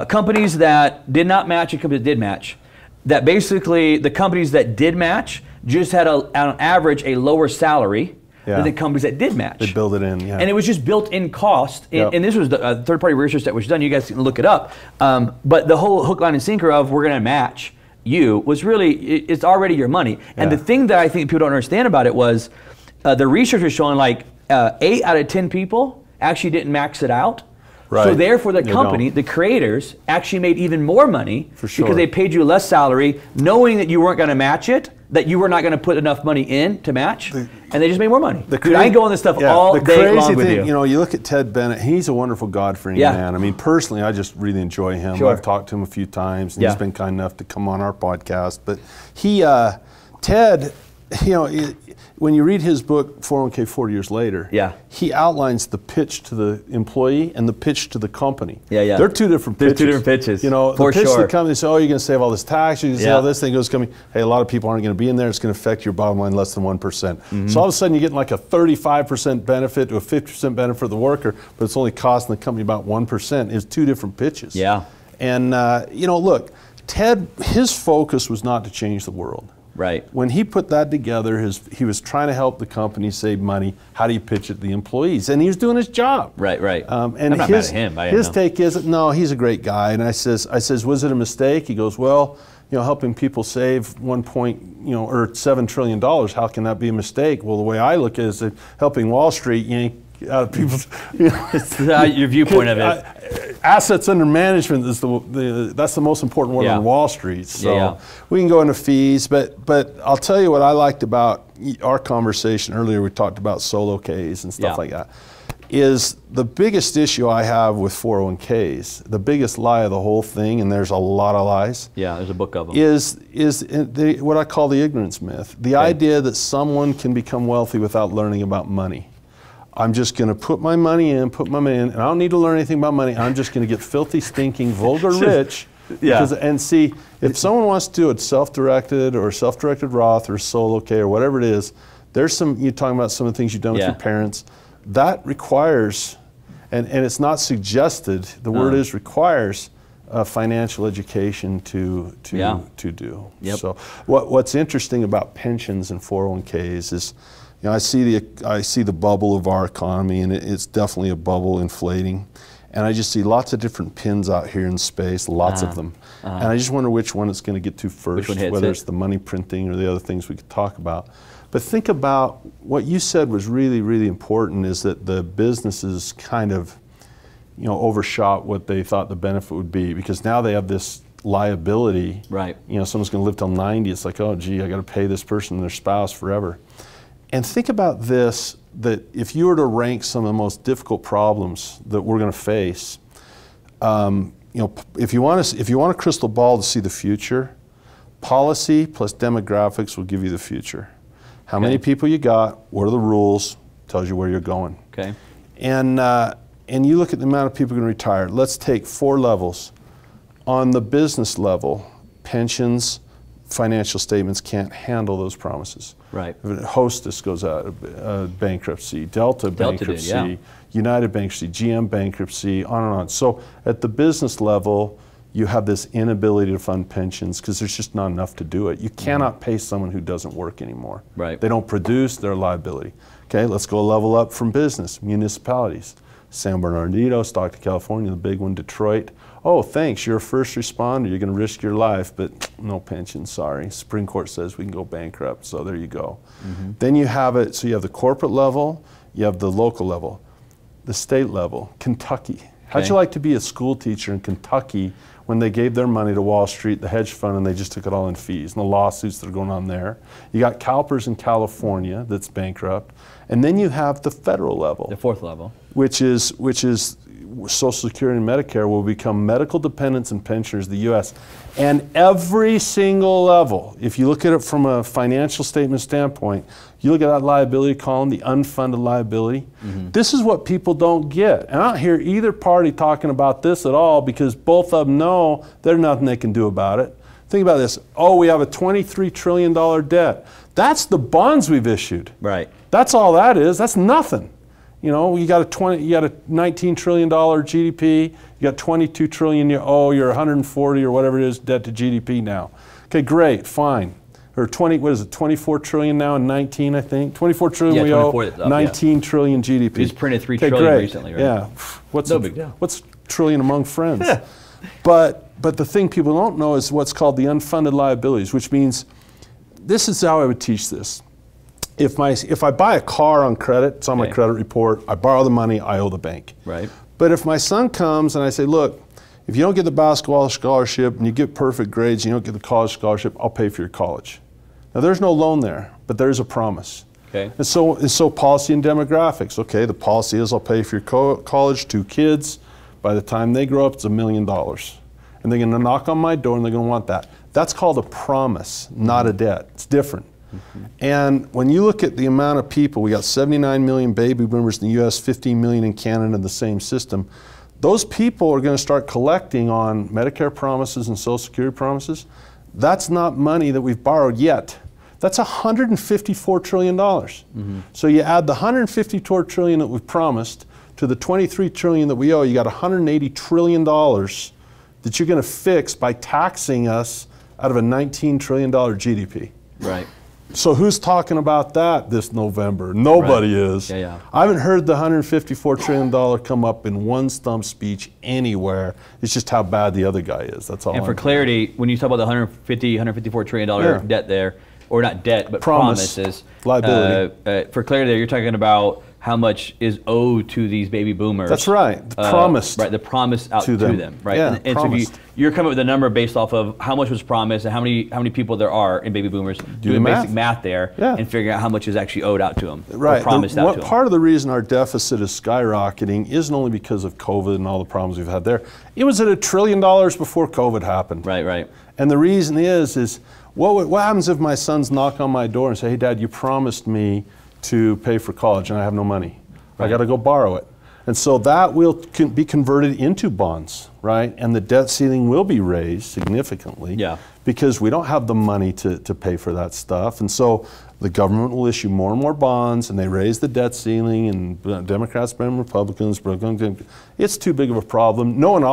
companies that did not match and companies that did match, that basically the companies that did match just had on average a lower salary than the companies that did match. They build it in, and it was just built in cost. And this was the third-party research that was done. You guys can look it up. But the whole hook, line, and sinker of we're going to match you was really, it's already your money. And the thing that I think people don't understand about it was the research was showing like 8 out of 10 people actually didn't max it out. Right. So therefore the company, the creators, actually made even more money because they paid you less salary, knowing that you weren't going to match it, that you were not going to put enough money in to match, and they just made more money. Dude, I go on this stuff all day long with you. You know, you look at Ted Bennett, he's a wonderful God-fearing man. I mean, personally, I just really enjoy him. I've talked to him a few times, and he's been kind enough to come on our podcast. But Ted, you know, when you read his book, 401k 40 Years Later, he outlines the pitch to the employee and the pitch to the company. They're two different pitches. They're two different pitches. You know, the pitch to the company says, oh, you're going to save all this tax, you're going to save all this thing. Goes coming. Hey, a lot of people aren't going to be in there. It's going to affect your bottom line less than 1%. So all of a sudden you're getting like a 35% benefit to a 50% benefit for the worker, but it's only costing the company about 1%. It's two different pitches. And, you know, look, Ted, his focus was not to change the world. When he put that together, he was trying to help the company save money. How do you pitch it to the employees? And he was doing his job. And I'm not mad at him. His take is, no, he's a great guy. And I says, was it a mistake? He goes, well, you know, helping people save $7 trillion. How can that be a mistake? Well, the way I look at it is that helping Wall Street yank out of people's. Your viewpoint of it. Assets under management is that's the most important one on Wall Street. So we can go into fees, but I'll tell you what I liked about our conversation earlier. We talked about solo Ks and stuff like that. Is the biggest issue I have with 401ks, the biggest lie of the whole thing, and there's a lot of lies. There's a book of them. Is what I call the ignorance myth. The idea that someone can become wealthy without learning about money. I'm just going to put my money in, and I don't need to learn anything about money. I'm just going to get filthy, stinking, vulgar rich. And see, if someone wants to do it self-directed or self-directed Roth or solo K or whatever it is, there's you're talking about some of the things you've done with your parents. That requires, and it's not suggested, the word is requires, financial education to do. So what's interesting about pensions and 401ks is, you know, I see the bubble of our economy, and it's definitely a bubble inflating. And I just see lots of different pins out here in space, lots of them. And I just wonder which one it's going to get to first, whether it's the money printing or the other things we could talk about. But think about what you said was really, really important, is that the businesses kind of, you know, overshot what they thought the benefit would be, because now they have this liability. You know, someone's going to live till 90. It's like, oh, gee, I got to pay this person and their spouse forever. And think about this, that if you were to rank some of the most difficult problems that we're going to face, you know, if you want a crystal ball to see the future, policy plus demographics will give you the future. How many people you got, what are the rules, tells you where you're going. And you look at the amount of people going to retire. Let's take 4 levels. On the business level, pensions, financial statements can't handle those promises. Hostess goes out of bankruptcy, Delta bankruptcy, United bankruptcy, GM bankruptcy, on and on. So at the business level, you have this inability to fund pensions because there's just not enough to do it. You cannot pay someone who doesn't work anymore. They don't produce, they're a liability. Okay, let's go a level up from business, municipalities. San Bernardino, Stockton, California, the big one, Detroit. Oh, thanks, you're a first responder, you're going to risk your life, but no pension, sorry. Supreme Court says we can go bankrupt, so there you go. Then you have it, so you have the corporate level, you have the local level, the state level, Kentucky. How'd you like to be a school teacher in Kentucky when they gave their money to Wall Street, the hedge fund, and they just took it all in fees, and the lawsuits that are going on there? You got CalPERS in California that's bankrupt, and then you have the federal level. The 4th level. Which is Social Security and Medicare will become medical dependents and pensioners of the U.S. And every single level, if you look at it from a financial statement standpoint, you look at that liability column, the unfunded liability, this is what people don't get. And I don't hear either party talking about this at all, because both of them know there's nothing they can do about it. Think about this. Oh, we have a $23 trillion debt. That's the bonds we've issued. That's all that is. That's nothing. You know, you got a $19 trillion GDP, you got 22 trillion, you're 140 or whatever it is debt to GDP now. Okay, great, fine. Or 24 trillion now and 19, I think. 24 trillion we owe, 19 trillion GDP. He's printed 3 trillion recently, right? What's trillion among friends? But the thing people don't know is what's called the unfunded liabilities, which means, this is how I would teach this. If I buy a car on credit, it's on my credit report, I borrow the money, I owe the bank. But if my son comes and I say, look, if you don't get the basketball scholarship and you get perfect grades and you don't get the college scholarship, I'll pay for your college. Now there's no loan there, but there's a promise. And so policy and demographics. Okay, the policy is I'll pay for your college, 2 kids. By the time they grow up, it's $1 million. And they're going to knock on my door and they're going to want that. That's called a promise, not a debt. It's different. And when you look at the amount of people, we got 79 million baby boomers in the US, 15 million in Canada in the same system. Those people are going to start collecting on Medicare promises and Social Security promises. That's not money that we've borrowed yet. That's $154 trillion. So you add the $154 trillion that we've promised to the $23 trillion that we owe, you got $180 trillion that you're going to fix by taxing us out of a $19 trillion GDP. Right. So who's talking about that this November? Nobody is. I haven't heard the $154 trillion come up in one stump speech anywhere. It's just how bad the other guy is. That's all. And for clarity, when you talk about the $154 trillion debt there, or not debt, but promises. Liability. For clarity there, you're talking about how much is owed to these baby boomers. That's right. The promised. Right, the promise out to them. Right. Yeah, and so you're coming up with a number based off of how much was promised and how many people there are in baby boomers. Do the basic math there and figuring out how much is actually owed out to them. Right. Or promised out to them. Part of the reason our deficit is skyrocketing isn't only because of COVID and all the problems we've had there. It was at $1 trillion before COVID happened. Right, right. And the reason is what happens if my sons knock on my door and say, hey, Dad, you promised me to pay for college and I have no money. I got to go borrow it. And so that will be converted into bonds, right? And the debt ceiling will be raised significantly because we don't have the money to pay for that stuff. And so the government will issue more and more bonds and they raise the debt ceiling, and Democrats blame Republicans. It's too big of a problem. No one in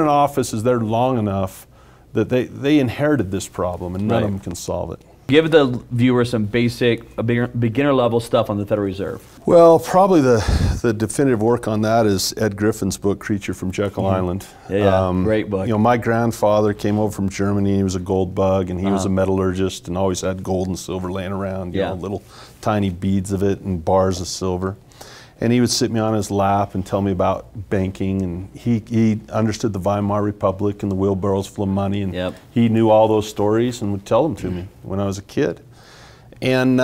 office is there long enough that they inherited this problem and none of them can solve it. Give the viewer some basic, beginner level stuff on the Federal Reserve. Well, probably the definitive work on that is Ed Griffin's book, Creature from Jekyll Island. Great book. You know, my grandfather came over from Germany. He was a gold bug, and he was a metallurgist, and always had gold and silver laying around. You know, little tiny beads of it and bars of silver. And he would sit me on his lap and tell me about banking, and he understood the Weimar Republic and the wheelbarrows full of money, and he knew all those stories and would tell them to me when I was a kid. And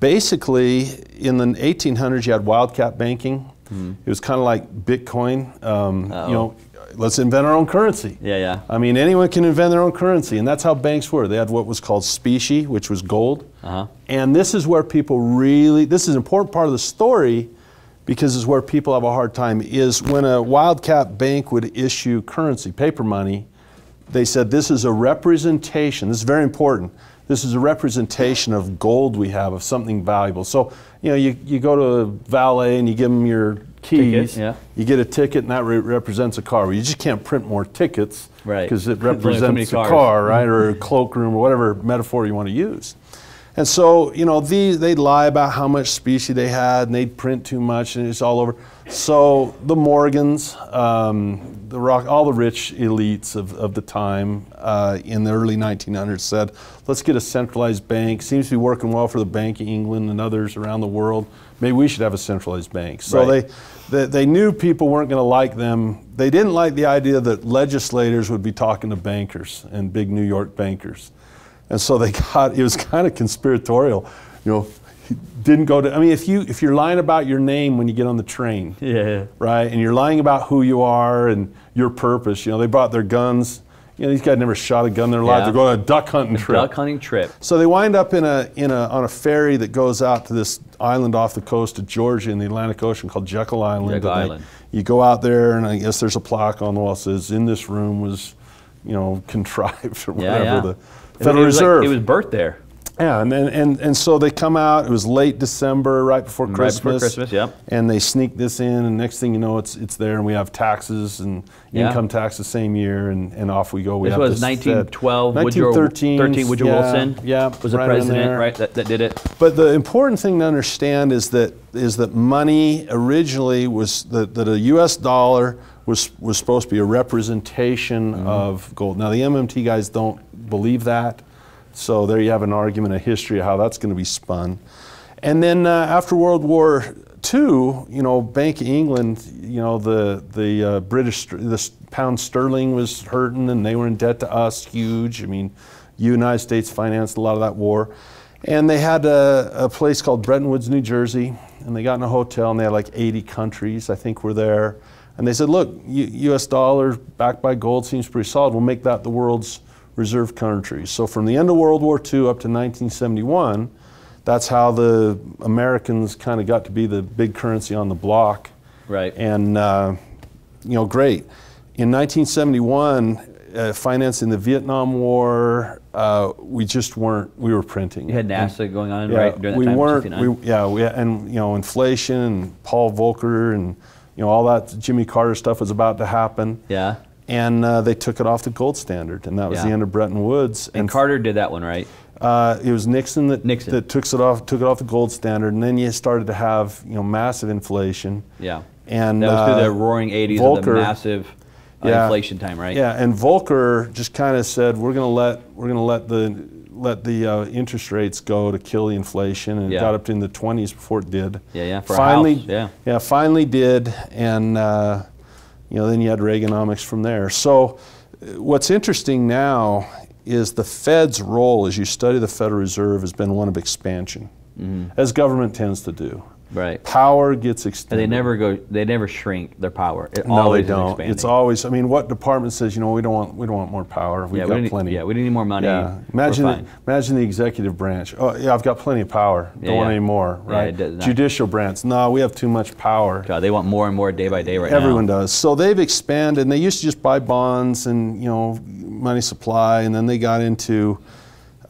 basically, in the 1800s, you had wildcat banking. It was kind of like Bitcoin. You know, let's invent our own currency. I mean, anyone can invent their own currency, and that's how banks were. They had what was called specie, which was gold. And this is where people really, this is an important part of the story, because it's where people have a hard time, is when a wildcat bank would issue currency, paper money, they said this is a representation, this is very important, this is a representation of gold we have, of something valuable. So, you know, you go to a valet and you give them your keys, you get a ticket, and that represents a car. Well, you just can't print more tickets because it represents a car, right, or a cloakroom, or whatever metaphor you want to use. And so, you know, they'd lie about how much specie they had, and they'd print too much, and it's all over. So the Morgans, all the rich elites of the time in the early 1900s said, let's get a centralized bank. Seems to be working well for the Bank of England and others around the world. Maybe we should have a centralized bank. So they knew people weren't going to like them. They didn't like the idea that legislators would be talking to bankers and big New York bankers. And so it was kind of conspiratorial, you know. Didn't go to, I mean, if you're lying about your name when you get on the train, right, and you're lying about who you are and your purpose, you know, they brought their guns. You know, these guys never shot a gun in their life. They're going on a duck hunting trip. Duck hunting trip. So they wind up on a ferry that goes out to this island off the coast of Georgia in the Atlantic Ocean called Jekyll Island. Jekyll Island. You go out there, and I guess there's a plaque on the wall that says, "In this room was, you know, contrived," or whatever. The Federal Reserve. It was birthed there. Yeah, and so they come out. It was late December, right before Christmas. Right before Christmas, And they sneak this in, and next thing you know, it's there, and we have taxes and income tax the same year, and off we go. This was 1912. 1913. Woodrow Wilson was the president, right? That did it. But the important thing to understand is that money originally was that a U.S. dollar was supposed to be a representation of gold. Now the MMT guys don't believe that. So there you have an argument, a history of how that's going to be spun. And then after World War II, you know, Bank of England, you know, the pound sterling was hurting, and they were in debt to us, huge. I mean, United States financed a lot of that war. And they had a place called Bretton Woods, New Jersey, and they got in a hotel, and they had like 80 countries, I think, were there. And they said, look, U.S. dollar backed by gold seems pretty solid. We'll make that the world's reserve countries. So from the end of World War II up to 1971, that's how the Americans kind of got to be the big currency on the block. Right. And, you know, great. In 1971, financing the Vietnam War, we just weren't, we were printing. You had NAFTA going on, right, during that time? And, you know, inflation and Paul Volcker and, you know, all that Jimmy Carter stuff was about to happen. Yeah. And they took it off the gold standard, and that was the end of Bretton Woods. And Carter did that one, right? It was Nixon that took it off the gold standard, and then you started to have, you know, massive inflation. Yeah. And that was through the roaring 80s, Volcker, of the massive inflation time, right? Yeah, and Volcker just kind of said, we're going to let the interest rates go to kill the inflation, and it got up in the 20s before it did. For finally, a house, finally did, and you know, then you had Reaganomics from there. So what's interesting now is the Fed's role, as you study the Federal Reserve, has been one of expansion, as government tends to do. Right. Power gets extended. And they never shrink their power. No, they don't. It's always, I mean, what department says, you know, we don't want more power. We've got plenty. Yeah, we need more money. Yeah. Imagine the executive branch. Oh, yeah, I've got plenty of power. Don't want any more, right? Judicial branch. No, we have too much power. God, they want more and more day by day right now. Everyone does. So they've expanded, and they used to just buy bonds and, you know, money supply, and then they got into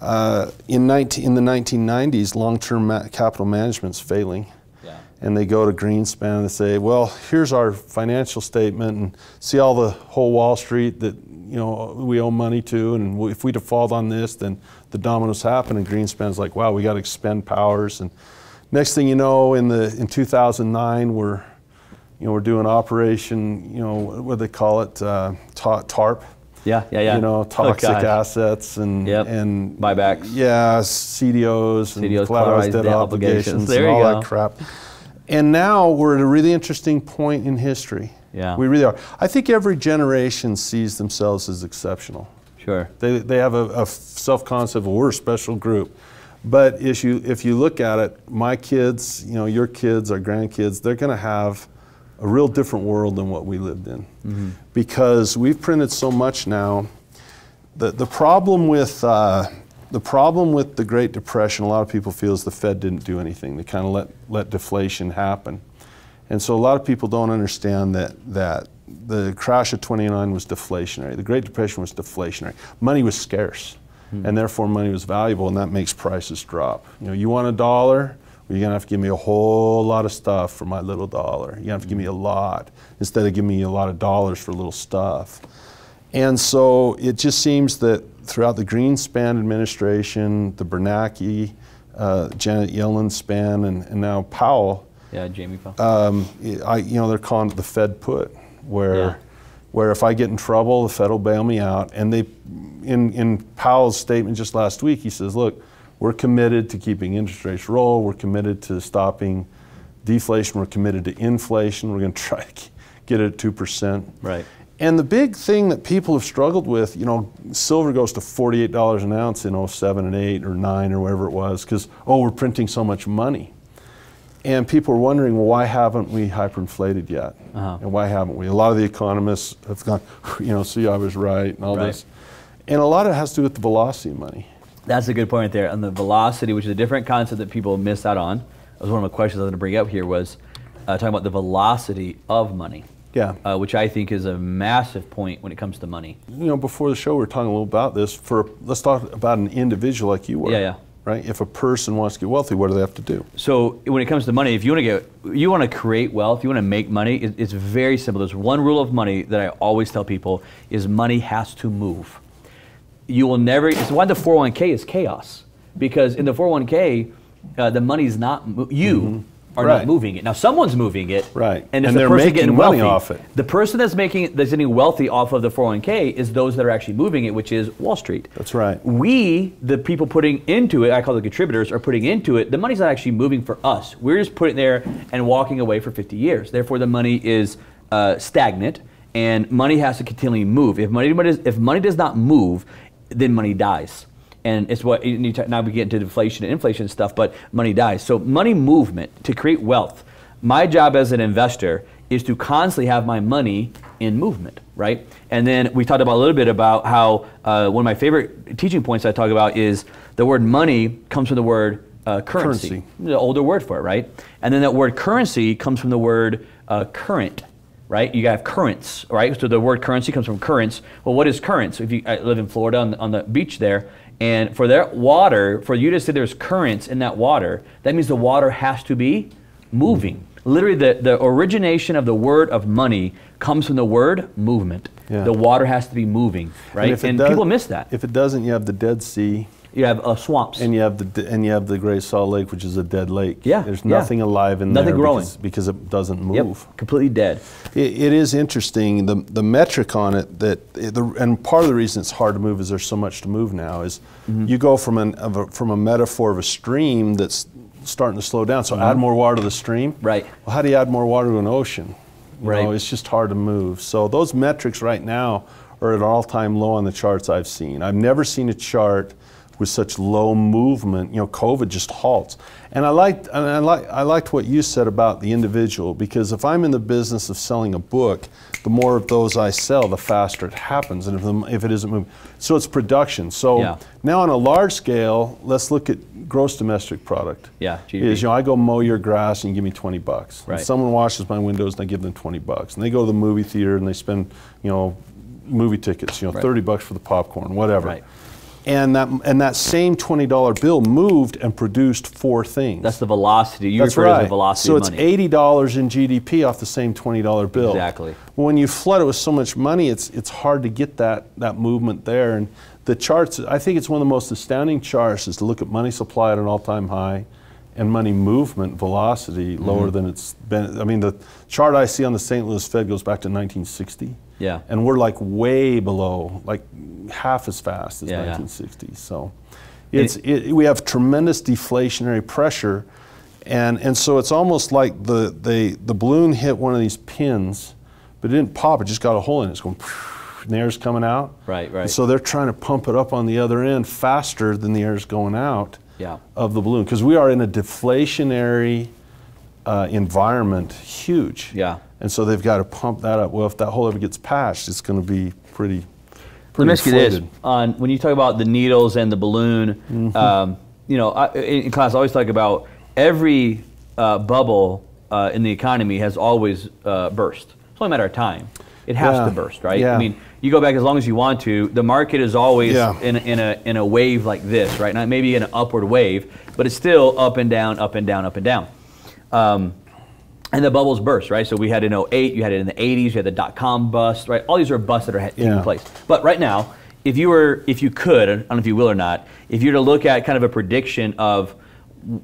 in the 1990s, long-term capital management's failing. And they go to Greenspan and they say, well, here's our financial statement, and see all the whole Wall Street that, you know, we owe money to, and if we default on this, then the dominoes happen. And Greenspan's like, wow, we got to expend powers. And next thing you know, in 2009, we're doing Operation, you know, what do they call it, TARP. Yeah. You know, toxic assets and buybacks. Yeah, CDOs and collateralized debt obligations and all that crap. And now we're at a really interesting point in history. Yeah. We really are. I think every generation sees themselves as exceptional. Sure. They have a self-concept of we're a special group. But if you look at it, my kids, you know, your kids, our grandkids, they're going to have a real different world than what we lived in. Because we've printed so much now. The problem with the Great Depression, a lot of people feel, is the Fed didn't do anything. They kind of let deflation happen. And so a lot of people don't understand that the crash of '29 was deflationary. The Great Depression was deflationary. Money was scarce, and therefore money was valuable, and that makes prices drop. You know, you want $1, well, you're gonna have to give me a whole lot of stuff for my little dollar. You're gonna have to give me a lot, instead of giving me a lot of dollars for little stuff. And so it just seems that throughout the Greenspan administration, the Bernanke, Janet Yellen span, and now Powell. Yeah, Jamie Powell. You know, they're calling it the Fed put, where if I get in trouble, the Fed will bail me out. And in Powell's statement just last week, he says, look, we're committed to keeping interest rates low. We're committed to stopping deflation. We're committed to inflation. We're going to try to get it at 2%. Right. And the big thing that people have struggled with, you know, silver goes to $48 an ounce in 07 and 8 or 9 or whatever it was, because, oh, we're printing so much money. And people are wondering, well, why haven't we hyperinflated yet? And why haven't we? A lot of the economists have gone, you know, see, I was right, and all this. And a lot of it has to do with the velocity of money. That's a good point right there. On the velocity, which is a different concept that people miss out on. That was one of the questions I was going to bring up here, was talking about the velocity of money. Yeah. Which I think is a massive point when it comes to money. You know, before the show we were talking a little about this. Let's talk about an individual like you were. Yeah. Right? If a person wants to get wealthy, what do they have to do? So when it comes to money, if you want to create wealth, you want to make money, it's very simple. There's one rule of money that I always tell people is money has to move. You will never, it's why the 401k is chaos. Because in the 401k, the money's not, are not moving it. Now someone's moving it, and if they're making money off it. The person that's getting wealthy off of the 401k is those that are actually moving it, which is Wall Street. That's right. We, the people putting into it, I call the contributors, are putting into it. The money's not actually moving for us. We're just putting it there and walking away for 50 years. Therefore, the money is stagnant, and money has to continually move. If money does not move, then money dies. And it's what now we get into deflation and inflation and stuff, but money dies. So money movement to create wealth. My job as an investor is to constantly have my money in movement, right? And then we talked about a little bit about how one of my favorite teaching points I talk about is the word money comes from the word currency, the older word for it, right? And then that word currency comes from the word current, right? You have currents, right? So the word currency comes from currents. Well, what is currents? If I live in Florida on the beach there, and for their water, for you to say there's currents in that water, that means the water has to be moving. Literally, the origination of the word of money comes from the word movement. Yeah. The water has to be moving, right? And people miss that. If it doesn't, you have the Dead Sea. You have swamps. And you have the Great Salt Lake, which is a dead lake. Yeah. There's nothing alive in there. Nothing growing. Because it doesn't move. Yep. Completely dead. It is interesting, the metric on it, and part of the reason it's hard to move is there's so much to move now, is you go from a metaphor of a stream that's starting to slow down, so add more water to the stream. Right. Well, how do you add more water to an ocean? You right. know, it's just hard to move. So those metrics right now are at an all-time low on the charts I've seen. I've never seen a chart with such low movement. You know, COVID just halts. And I liked what you said about the individual, because if I'm in the business of selling a book, the more of those I sell, the faster it happens, and if it isn't moving. So it's production. So now on a large scale, let's look at gross domestic product. Yeah, GDP. Is, you know, I go mow your grass and you give me 20 bucks. Right. And someone washes my windows and I give them 20 bucks. And they go to the movie theater and they spend, you know, movie tickets, you know, 30 bucks for the popcorn, whatever. Right. And that same $20 bill moved and produced 4 things. That's the velocity. You refer to as the velocity of money. So it's $80 in GDP off the same $20 bill. Exactly. When you flood it with so much money, it's hard to get that movement there. And the charts, I think it's one of the most astounding charts is to look at money supply at an all-time high and money movement velocity lower than it's been. I mean, the chart I see on the St. Louis Fed goes back to 1960. Yeah. And we're like way below, like half as fast as 1960. So we have tremendous deflationary pressure, and so it's almost like the balloon hit one of these pins, but it didn't pop, it just got a hole in it. It's going, and the air's coming out. Right, right. And so they're trying to pump it up on the other end faster than the air's going out of the balloon, because we are in a deflationary environment, huge. Yeah. And so they've got to pump that up. Well, if that hole ever gets patched, it's going to be pretty Let me ask you this: when you talk about the needles and the balloon, you know, in class I always talk about every bubble in the economy has always burst. It's only a matter of time. It has to burst, right? Yeah. I mean, you go back as long as you want to. The market is always in a wave like this, right? Not maybe an upward wave, but it's still up and down, up and down, up and down. And the bubbles burst, right? So we had in 08, you had it in the 80s, you had the dot-com bust, right? All these are busts that are taking place. But right now, if you could, I don't know if you will or not, if you were to look at kind of a prediction of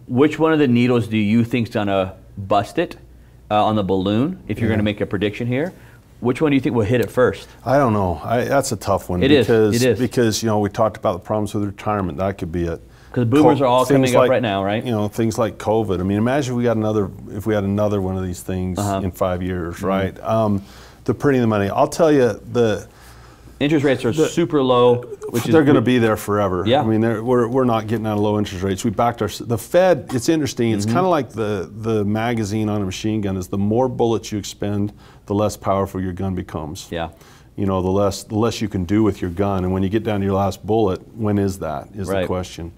which one of the needles do you think is gonna bust it on the balloon, if you're gonna make a prediction here, which one do you think will hit it first? I don't know. That's a tough one. It is. Because, you know, we talked about the problems with retirement. That could be it. Because boomers are all coming up right now, right? You know, things like COVID. I mean, imagine if we had another one of these things in 5 years, right? The printing the money. I'll tell you, the interest rates are super low. They're going to be there forever. Yeah. I mean, we're not getting out of low interest rates. We backed the Fed. It's interesting. It's kind of like the magazine on a machine gun. Is the more bullets you expend, the less powerful your gun becomes. Yeah. You know, the less you can do with your gun. And when you get down to your last bullet, when is that? Is the question.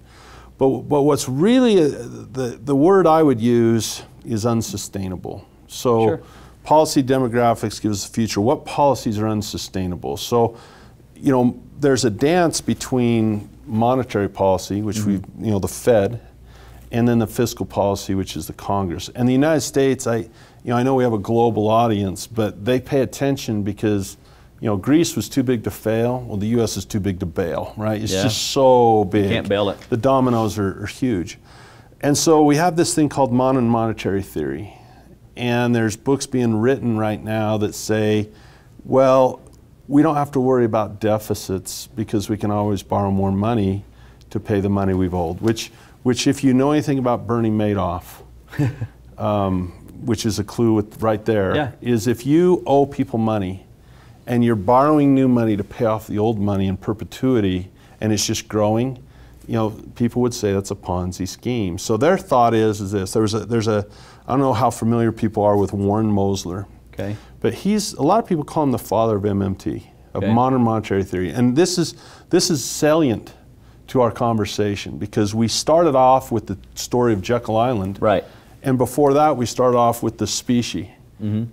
But what's really, the word I would use is unsustainable. So policy demographics gives the future. What policies are unsustainable? So, you know, there's a dance between monetary policy, which you know, the Fed, and then the fiscal policy, which is the Congress. And the United States, I know we have a global audience, but they pay attention because, you know, Greece was too big to fail. Well, the U.S. is too big to bail, right? It's just so big. You can't bail it. The dominoes are huge. And so we have this thing called modern monetary theory. And there's books being written right now that say, well, we don't have to worry about deficits because we can always borrow more money to pay the money we've owed, which if you know anything about Bernie Madoff, which is a clue right there, is if you owe people money, and you're borrowing new money to pay off the old money in perpetuity, and it's just growing, you know, people would say that's a Ponzi scheme. So their thought is this. There's a I don't know how familiar people are with Warren Mosler. Okay. But a lot of people call him the father of MMT, of modern monetary theory. And this is salient to our conversation because we started off with the story of Jekyll Island. Right. And before that, we started off with the specie,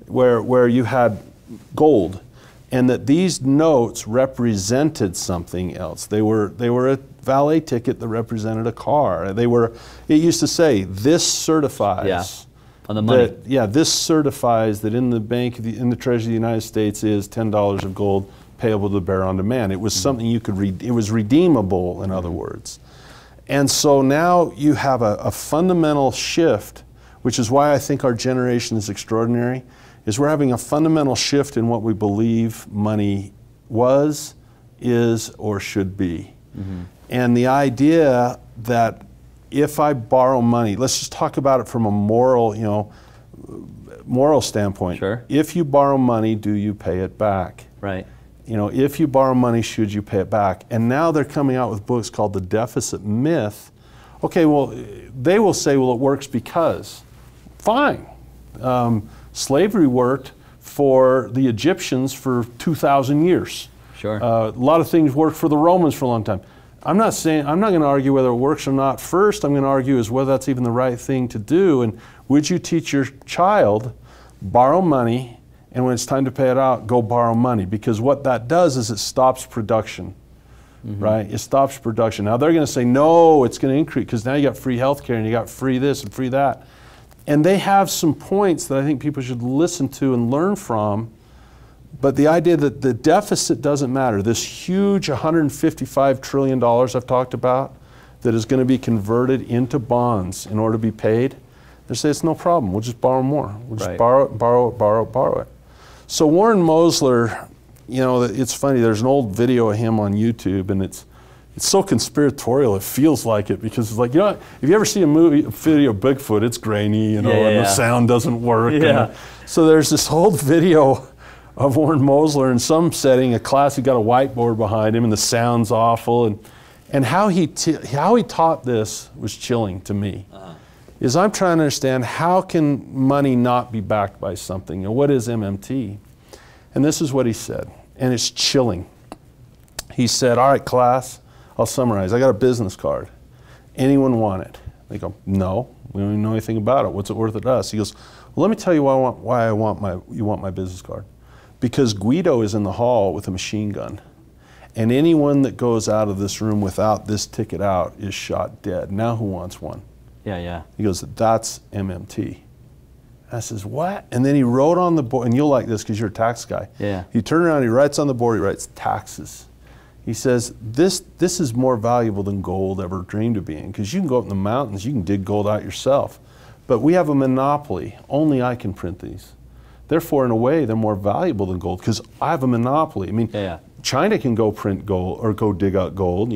where you had gold, and that these notes represented something else. They were a valet ticket that represented a car. It used to say, this certifies. On the money. This certifies that in the bank, in the Treasury of the United States is $10 of gold payable to the bearer on demand. It was something you could read. It was redeemable, in other words. And so now you have a fundamental shift, which is why I think our generation is extraordinary, is we're having a fundamental shift in what we believe money was, is, or should be. And the idea that if I borrow money, let's just talk about it from a moral, moral standpoint. Sure. If you borrow money, do you pay it back? Right. If you borrow money, should you pay it back? And now they're coming out with books called The Deficit Myth. Okay, well, they will say, well, it works because. Fine. Slavery worked for the Egyptians for 2,000 years. Sure. A lot of things worked for the Romans for a long time. I'm not going to argue whether it works or not first. I'm going to argue is whether that's even the right thing to do. And would you teach your child, borrow money, and when it's time to pay it out, go borrow money? Because what that does is it stops production, right? It stops production. Now they're going to say, no, it's going to increase because now you got free healthcare and you got free this and free that. And they have some points that I think people should listen to and learn from. But the idea that the deficit doesn't matter, this huge $155 trillion I've talked about that is going to be converted into bonds in order to be paid, they say it's no problem. We'll just borrow more. We'll just borrow it. So Warren Mosler, it's funny, there's an old video of him on YouTube, and it's so conspiratorial, it feels like it, because it's like, if you ever see a video of Bigfoot, it's grainy, and the sound doesn't work. So there's this old video of Warren Mosler in some setting, a class, he got a whiteboard behind him, and the sound's awful, and how he taught this was chilling to me. Is I'm trying to understand, how can money not be backed by something? What is MMT? And this is what he said, and it's chilling. He said, all right, class, I'll summarize. I got a business card. Anyone want it? They go, no, we don't even know anything about it. What's it worth to us? He goes, well, let me tell you why you want my business card. Because Guido is in the hall with a machine gun. And anyone that goes out of this room without this ticket out is shot dead. Now who wants one? He goes, that's MMT. I says, what? And then he wrote on the board, and you'll like this because you're a tax guy. He turned around, he writes on the board, he writes taxes. He says, this is more valuable than gold ever dreamed of being, because you can go up in the mountains, you can dig gold out yourself. But we have a monopoly. Only I can print these. Therefore, in a way, they're more valuable than gold because I have a monopoly. I mean, China can go print gold or go dig out gold.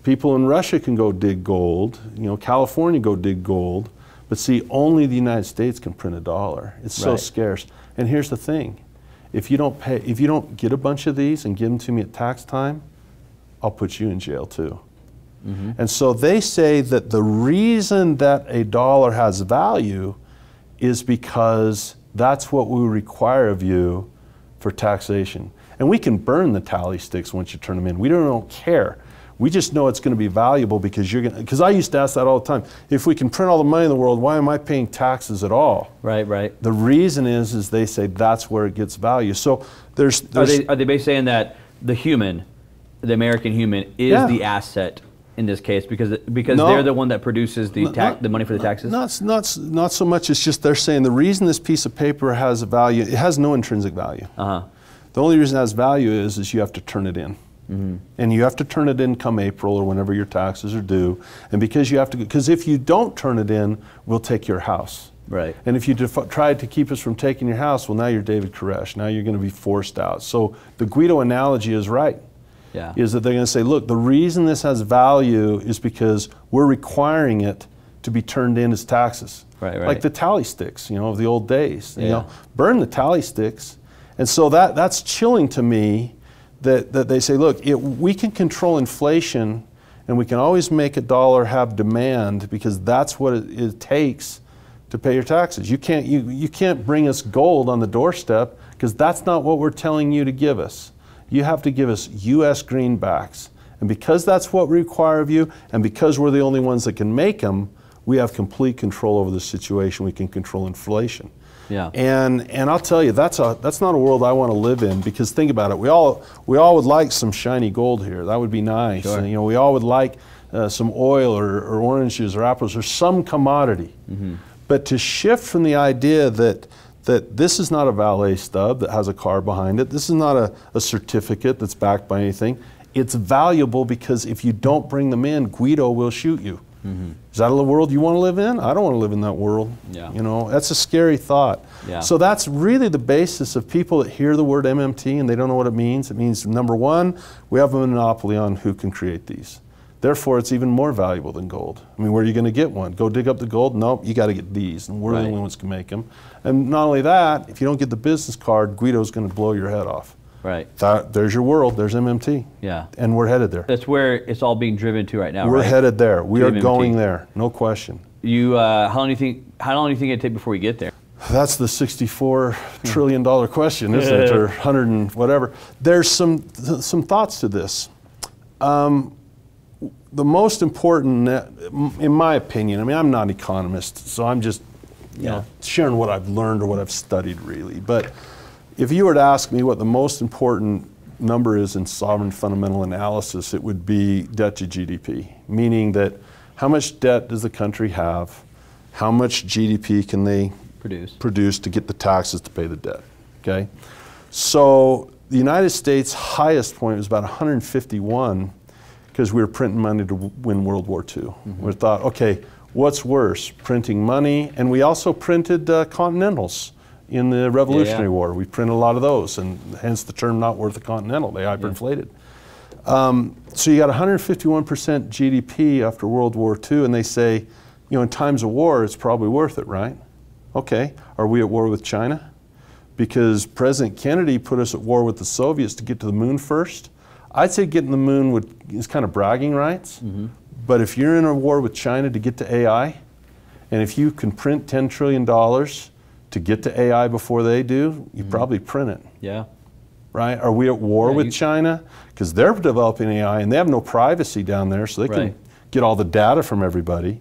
People in Russia can go dig gold. California go dig gold. But see, only the United States can print $1. It's so scarce. And here's the thing: if you don't get a bunch of these and give them to me at tax time, I'll put you in jail too. And so they say that the reason that $1 has value is because that's what we require of you for taxation. And we can burn the tally sticks once you turn them in. We don't care. We just know it's going to be valuable because because I used to ask that all the time. If we can print all the money in the world, why am I paying taxes at all? Right. The reason is they say that's where it gets value. So there's are they basically saying that the American human is the asset in this case because they're the one that produces the money for the taxes? Not so much. It's just they're saying the reason this piece of paper has a value, it has no intrinsic value. The only reason it has value is you have to turn it in. And you have to turn it in come April or whenever your taxes are due. And because if you don't turn it in, we'll take your house. Right. And if you tried to keep us from taking your house, well, now you're David Koresh. Now you're going to be forced out. So the Guido analogy is right. Is that they're going to say, look, the reason this has value is because we're requiring it to be turned in as taxes. Like the tally sticks, of the old days. Burn the tally sticks. And so that's chilling to me that they say, look, we can control inflation and we can always make $1 have demand because that's what it takes to pay your taxes. You can't bring us gold on the doorstep, because that's not what we're telling you to give us. You have to give us U.S. greenbacks. And because that's what we require of you, and because we're the only ones that can make them, we have complete control over the situation. We can control inflation. Yeah. And I'll tell you, that's not a world I want to live in, because think about it. We all would like some shiny gold here. That would be nice. Sure. And, we all would like some oil or oranges or apples or some commodity. Mm-hmm. But to shift from the idea that this is not a valet stub that has a car behind it, this is not a certificate that's backed by anything. It's valuable because if you don't bring them in, Guido will shoot you. Mm-hmm. Is that a world you want to live in? I don't want to live in that world. Yeah. That's a scary thought. Yeah. So that's really the basis of people that hear the word MMT and they don't know what it means. It means, number one, we have a monopoly on who can create these. Therefore, it's even more valuable than gold. I mean, where are you going to get one? Go dig up the gold? Nope, you got to get these, and we're the only ones who can make them. And not only that, if you don't get the business card, Guido's going to blow your head off. Right. There's your world. There's MMT. Yeah. And we're headed there. That's where it's all being driven to right now. We're right? headed there. We are MMT. going there. No question. How long do you think it'd take before we get there? That's the $64 trillion question, isn't it? Or 100 and whatever. There's some thoughts to this. The most important, in my opinion, I mean, I'm not an economist, so I'm just sharing what I've learned or what I've studied, really. But if you were to ask me what the most important number is in sovereign fundamental analysis, it would be debt to GDP, meaning that how much debt does the country have, how much GDP can they produce to get the taxes to pay the debt, okay? So the United States' highest point was about 151, because we were printing money to win World War II. Mm-hmm. We thought, okay, what's worse, printing money? And we also printed continentals in the Revolutionary War. We printed a lot of those, and hence the term not worth a continental. They hyperinflated. So you got 151% GDP after World War II, and they say, in times of war, it's probably worth it, right? Okay, are we at war with China? Because President Kennedy put us at war with the Soviets to get to the moon first. I'd say getting the moon is kind of bragging rights, but if you're in a war with China to get to AI, and if you can print $10 trillion to get to AI before they do, you probably print it. Yeah. Right? Are we at war with China? Because they're developing AI and they have no privacy down there, so they can get all the data from everybody.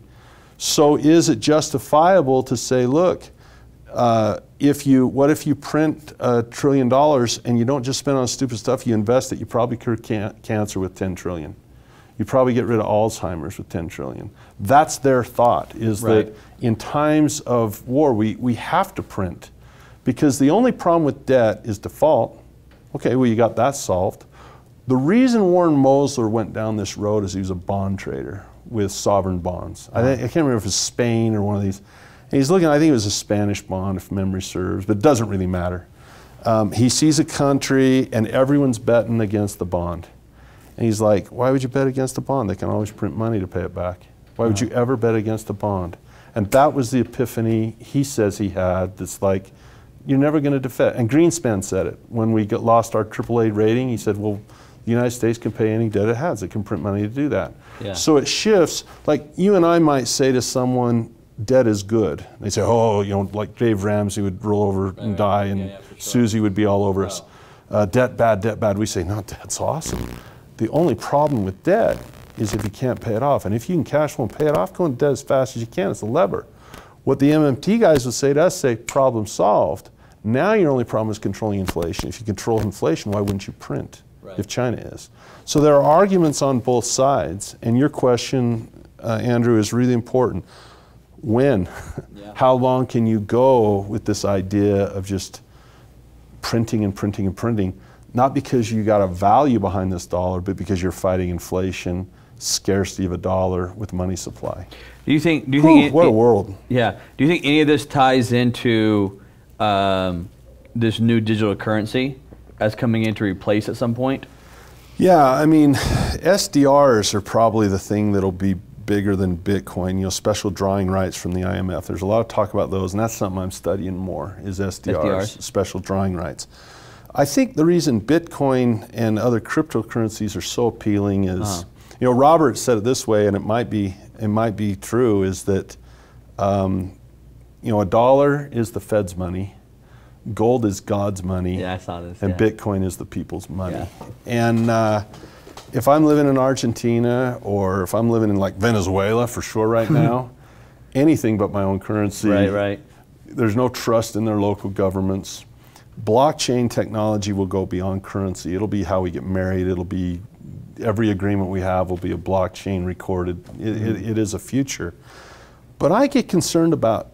So is it justifiable to say, look, what if you print $1 trillion and you don't just spend on stupid stuff, you invest it, you probably cure cancer with 10 trillion. You probably get rid of Alzheimer's with 10 trillion. That's their thought, is that in times of war, we have to print. Because the only problem with debt is default. Okay, well, you got that solved. The reason Warren Mosler went down this road is he was a bond trader with sovereign bonds. I can't remember if it's Spain or one of these. And he's looking, I think it was a Spanish bond, if memory serves, but it doesn't really matter. He sees a country and everyone's betting against the bond. And he's like, why would you bet against a bond? They can always print money to pay it back. Why would you ever bet against a bond? And that was the epiphany he says he had, that's like, you're never going to defend. And Greenspan said it. When we lost our AAA rating, he said, well, the United States can pay any debt it has. It can print money to do that. Yeah. So it shifts. Like you and I might say to someone, debt is good. They say, oh, like Dave Ramsey would roll over and die, and Susie would be all over us. Debt bad, debt bad. We say, no, debt's awesome. The only problem with debt is if you can't pay it off. And if you can cash flow and pay it off, go into debt as fast as you can. It's a lever. What the MMT guys would say to us, problem solved. Now your only problem is controlling inflation. If you control inflation, why wouldn't you print? If China is. So there are arguments on both sides, and your question, Andrew, is really important. When? How long can you go with this idea of just printing and printing and printing? Not because you got a value behind this dollar, but because you're fighting inflation, scarcity of a dollar with money supply. Do you think what a world. Yeah. Do you think any of this ties into this new digital currency as coming in to replace at some point? Yeah, I mean, SDRs are probably the thing that'll be bigger than Bitcoin, special drawing rights from the IMF. There's a lot of talk about those, and that's something I'm studying more, is SDRs, special drawing rights. I think the reason Bitcoin and other cryptocurrencies are so appealing is, Robert said it this way, and it might be true, is that a dollar is the Fed's money, gold is God's money, yeah, I saw this, and Bitcoin is the people's money. Yeah. And if I'm living in Argentina, or if I'm living in like Venezuela for sure right now, anything but my own currency. Right. There's no trust in their local governments. Blockchain technology will go beyond currency. It'll be how we get married. It'll be every agreement we have will be a blockchain recorded. It is a future. But I get concerned about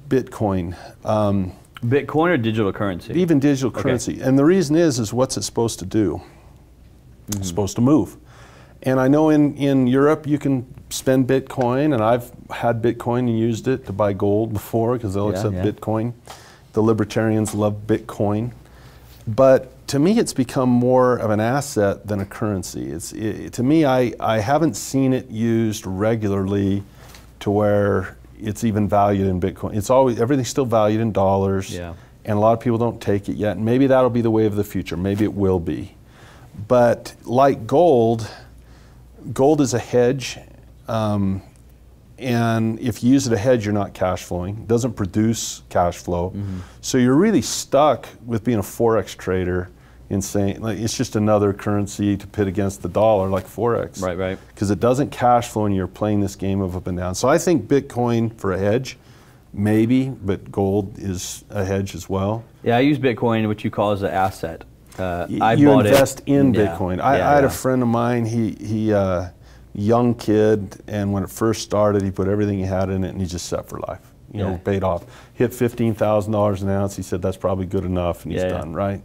Bitcoin. Bitcoin or digital currency? Even digital currency. And the reason is what's it supposed to do? It's supposed to move. And I know in Europe you can spend Bitcoin, and I've had Bitcoin and used it to buy gold before because they'll accept Bitcoin. The libertarians love Bitcoin. But to me it's become more of an asset than a currency. To me, I haven't seen it used regularly to where it's even valued in Bitcoin. It's always, everything's still valued in dollars, and a lot of people don't take it yet. And maybe that'll be the way of the future. Maybe it will be. But like gold is a hedge, and if you use it a hedge, you're not cash flowing. It doesn't produce cash flow. So you're really stuck with being a Forex trader in saying, like, it's just another currency to pit against the dollar, like Forex. Right. Because it doesn't cash flow and you're playing this game of up and down. So I think Bitcoin for a hedge, maybe, but gold is a hedge as well. Yeah, I use Bitcoin, what you call as an asset. You invest in Bitcoin. I had a friend of mine, he young kid, and when it first started, he put everything he had in it and he just set for life. You know, paid off. Hit $15,000 an ounce. He said that's probably good enough, and he's done, right?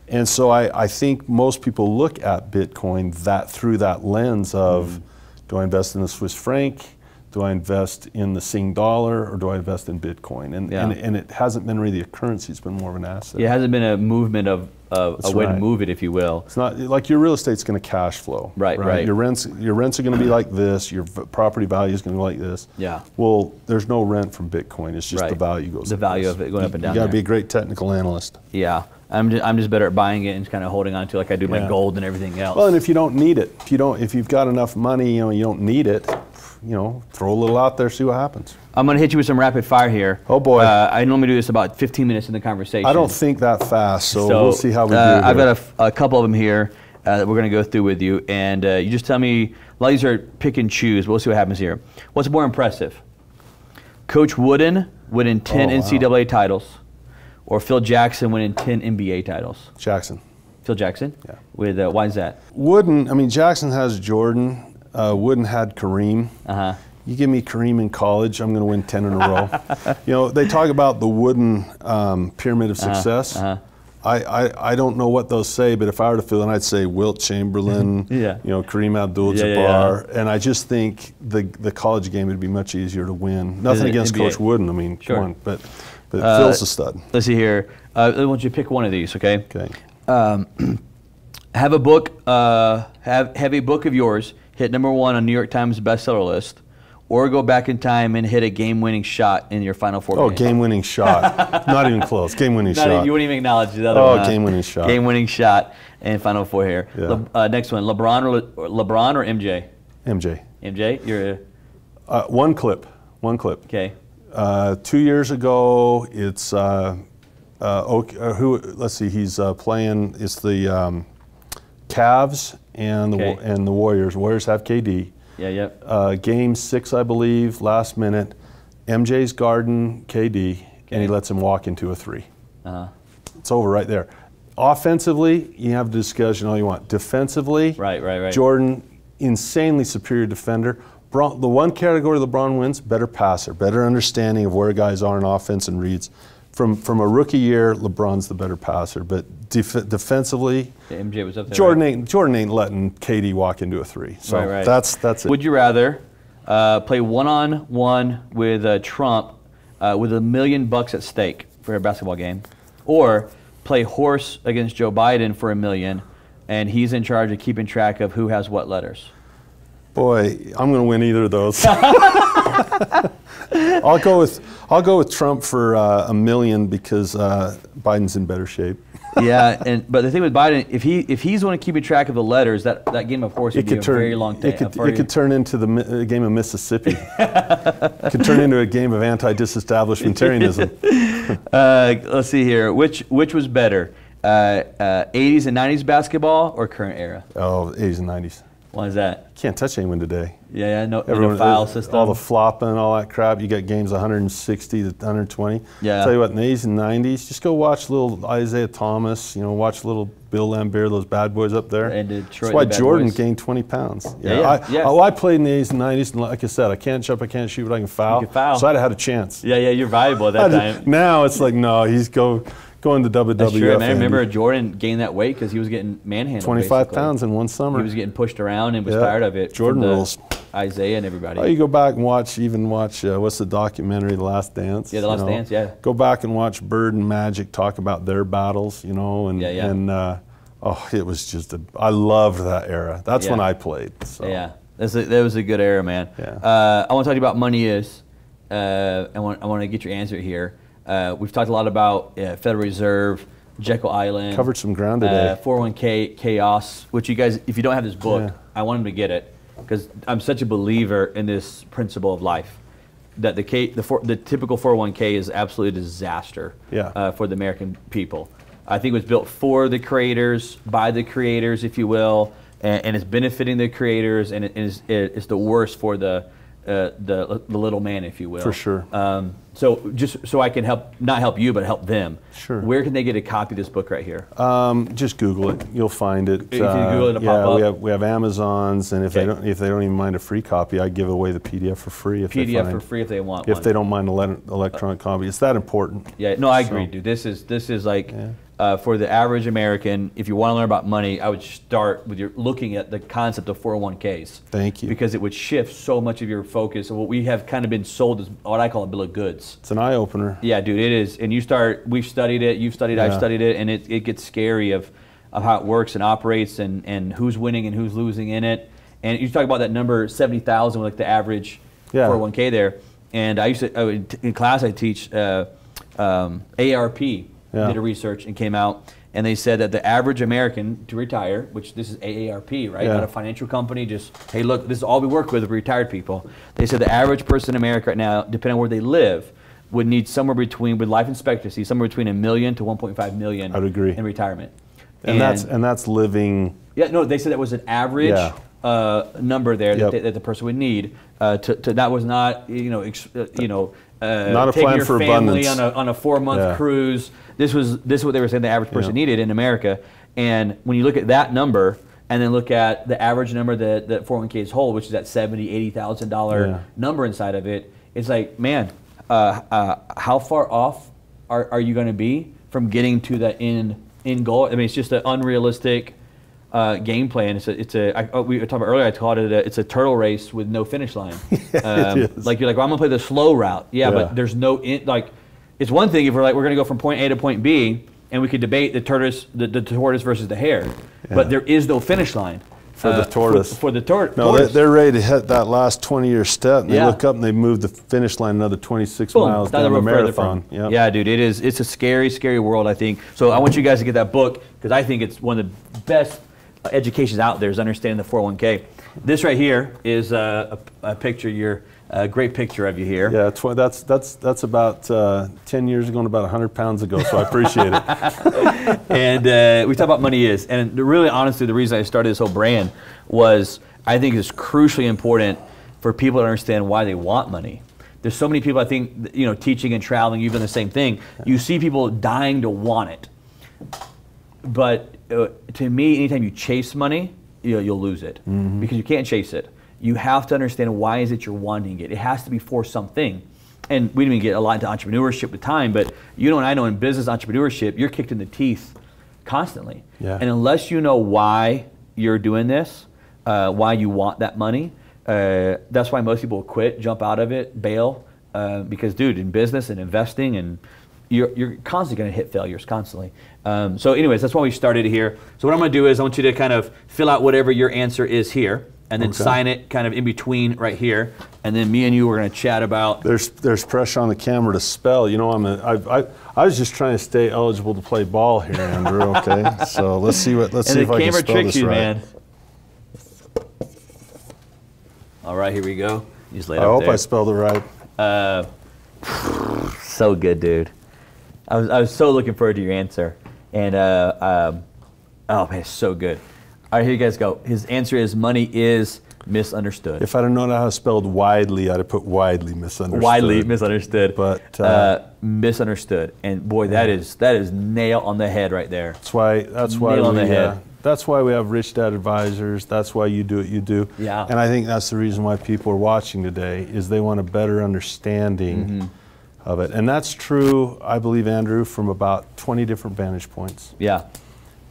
And so I think most people look at Bitcoin through that lens of, do I invest in the Swiss franc? Do I invest in the Sing dollar, or do I invest in Bitcoin? And it hasn't been really a currency, it's been more of an asset. Yeah, it hasn't been a movement of a way to move it, if you will. It's not like your real estate's going to cash flow. Right. Your rents are going to be like this, your property value is going to be like this. Yeah. Well, there's no rent from Bitcoin, it's just the value goes up. The value of it going up and down. You got to be a great technical analyst. Yeah. I'm just better at buying it and kind of holding on to it like I do my gold and everything else. Well, and if you don't need it, if you've got enough money, you don't need it, throw a little out there, see what happens. I'm going to hit you with some rapid fire here. Oh boy. I normally do this about 15 minutes in the conversation. I don't think that fast, so we'll see how we do. I've got a couple of them here that we're going to go through with you, and you just tell me, a lot of these are pick and choose, but we'll see what happens here. What's more impressive? Coach Wooden winning 10 NCAA titles, or Phil Jackson winning 10 NBA titles? Jackson. Phil Jackson? Yeah. With why is that? Wooden, Jackson has Jordan. Wooden had Kareem. You give me Kareem in college, I'm going to win 10 in a row. They talk about the Wooden pyramid of success. I don't know what those say, but if I were to fill in, I'd say Wilt Chamberlain, Kareem Abdul-Jabbar, and I just think the college game would be much easier to win. Nothing against NBA. Coach Wooden, come on, but Phil's a stud. Let's see here. I want you to pick one of these, okay? Okay. Have a book of yours hit #1 on New York Times bestseller list, or go back in time and hit a game-winning shot in your Final Four game. Game-winning shot. Not even close. Game-winning shot. You wouldn't even acknowledge the other one. Game-winning shot. Game-winning shot in Final Four here. Yeah. Next one, LeBron or MJ? MJ. MJ? You're one clip. Okay. 2 years ago, it's let's see, he's playing. It's the Cavs and the Warriors. Warriors have KD. Yeah. Game 6, I believe, last minute. MJ's guarding KD, and he lets him walk into a 3. It's over right there. Offensively, you have the discussion all you want. Defensively, right. Jordan, insanely superior defender. The one category LeBron wins, better passer, better understanding of where guys are in offense and reads. From a rookie year, LeBron's the better passer, but defensively, MJ was up there. Jordan ain't letting KD walk into a 3. So that's it. Would you rather play one-on-one with Trump with $1 million at stake for a basketball game, or play horse against Joe Biden for $1 million, and he's in charge of keeping track of who has what letters? Boy, I'm going to win either of those. I'll go with Trump for $1 million because Biden's in better shape. Yeah, but the thing with Biden, if he's going to keep track of the letters, that game of course would be a very long time. It could turn into the game of Mississippi. It could turn into a game of anti-disestablishmentarianism. Let's see here. Which was better, 80s and 90s basketball or current era? Oh, 80s and 90s. Why is that? Can't touch anyone today. Yeah, no foul system. All the flopping and all that crap. You got games 160 to 120. Yeah. I'll tell you what, in the 80s and 90s, just go watch little Isaiah Thomas, watch little Bill Laimbeer, those bad boys up there. And Detroit, that's why Jordan gained 20 pounds. I played in the 80s and 90s, and like I said, I can't jump, I can't shoot, but I can foul. You can foul. So I'd have had a chance. Yeah, you're valuable at that time. Now it's like, no, he's going to WWF. That's true, man. I remember Jordan gained that weight because he was getting manhandled. 25 pounds in one summer. He was getting pushed around and was tired of it. Jordan rules. Isaiah and everybody. Oh, you go back and watch what's the documentary, The Last Dance? Yeah, The Last Dance, yeah. Go back and watch Bird and Magic talk about their battles, it was just I loved that era. That's when I played. So. Yeah, that was a good era, man. Yeah. I want to talk to you about money is. I want to get your answer here. We've talked a lot about Federal Reserve, Jekyll Island. Covered some ground today. 401k chaos, which you guys, if you don't have this book, I want them to get it because I'm such a believer in this principle of life that the typical 401k is absolutely a disaster for the American people. I think it was built for the creators, by the creators, if you will, and it's benefiting the creators, and it's the worst for the little man, if you will. For sure. So just so I can not help you, but help them. Sure. Where can they get a copy of this book right here? Just Google it. You'll find it. If you Google it, it'll pop up. we have Amazons, and if they don't even mind a free copy, I give away the PDF for free. If they want. If they don't mind an electronic copy, it's that important. Yeah. No, I agree, dude. This is like. Yeah. For the average American, if you want to learn about money, I would start with looking at the concept of 401ks. Thank you. Because it would shift so much of your focus of what we have kind of been sold as what I call a bill of goods. It's an eye opener. Yeah, dude, it is. And we've studied it, you've studied it, I've studied it, and it gets scary of how it works and operates and who's winning and who's losing in it. And you talk about that number 70,000, like the average 401k there. And in class I teach AARP. Did a research and came out, and they said that the average American to retire, which this is AARP, right? Not a financial company, just, hey, look, this is all we work with retired people. They said the average person in America right now, depending on where they live, would need somewhere between, with life expectancy, somewhere between $1 million to $1.5 million I'd agree. In retirement. And that's living. Yeah, no, they said that was an average number there that the person would need. That was not, not a plan for abundance. on a 4-month cruise. This is what they were saying the average person needed in America. And when you look at that number and then look at the average number that 401ks hold, which is that $70,000, $80,000 number inside of it, it's like, man, how far off are you going to be from getting to that end goal? I mean, it's just an unrealistic game plan. We talked about earlier. I called it it's a turtle race with no finish line. Like you're like, well, I'm gonna play the slow route. Yeah, but there's no it's one thing if we're gonna go from point A to point B, and we could debate the tortoise versus the hare, but there is no finish line for the tortoise. For the tortoise. No, they're ready to hit that last 20-year step, and they look up and they move the finish line another 26 miles down the marathon. Yeah, dude, it's a scary, scary world, I think. So I want you guys to get that book because I think it's one of the best educations out there is understanding the 401k. This right here is a picture. A great picture of you here. Yeah, that's about 10 years ago and about 100 pounds ago, so I appreciate it. And we talk about money is, and really honestly, the reason I started this whole brand was I think it's crucially important for people to understand why they want money. There's so many people, I think, teaching and traveling, you've done the same thing. You see people dying to want it. But to me, anytime you chase money, you'll lose it because you can't chase it. You have to understand why is it you're wanting it. It has to be for something. And we didn't even get a lot into entrepreneurship with time, but and I know in business entrepreneurship, you're kicked in the teeth constantly. Yeah. And unless you know why you're doing this, why you want that money, that's why most people quit, jump out of it, bail, because dude, in business and investing and you're constantly going to hit failures constantly. So anyways, that's why we started here. So what I'm going to do is I want you to kind of fill out whatever your answer is here. and then sign it kind of in between right here. And then me and you were going to chat about. There's pressure on the camera to spell. You know, I was just trying to stay eligible to play ball here, Andrew. Okay, so let's see if I can spell this right. And the camera tricks you, man. All right, here we go. You just lay it I up hope there. I spelled it right. So good, dude. I was so looking forward to your answer, and oh man, it's so good. All right, here you guys go. His answer is money is misunderstood. If I'd have known how to spelled widely, I'd have put widely misunderstood. Widely misunderstood. But misunderstood. And boy, that is nail on the head right there. That's why nail on the head. That's why we have Rich Dad Advisors. That's why you do what you do. Yeah. And I think that's the reason why people are watching today, is they want a better understanding of it. And that's true, I believe, Andrew, from about 20 different vantage points. Yeah.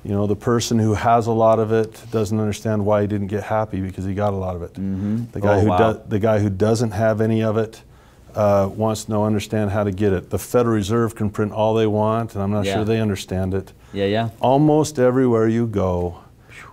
You know, the person who has a lot of it doesn't understand why he didn't get happy because he got a lot of it. The guy who doesn't have any of it wants to understand how to get it. The Federal Reserve can print all they want, and I'm not sure they understand it. Almost everywhere you go,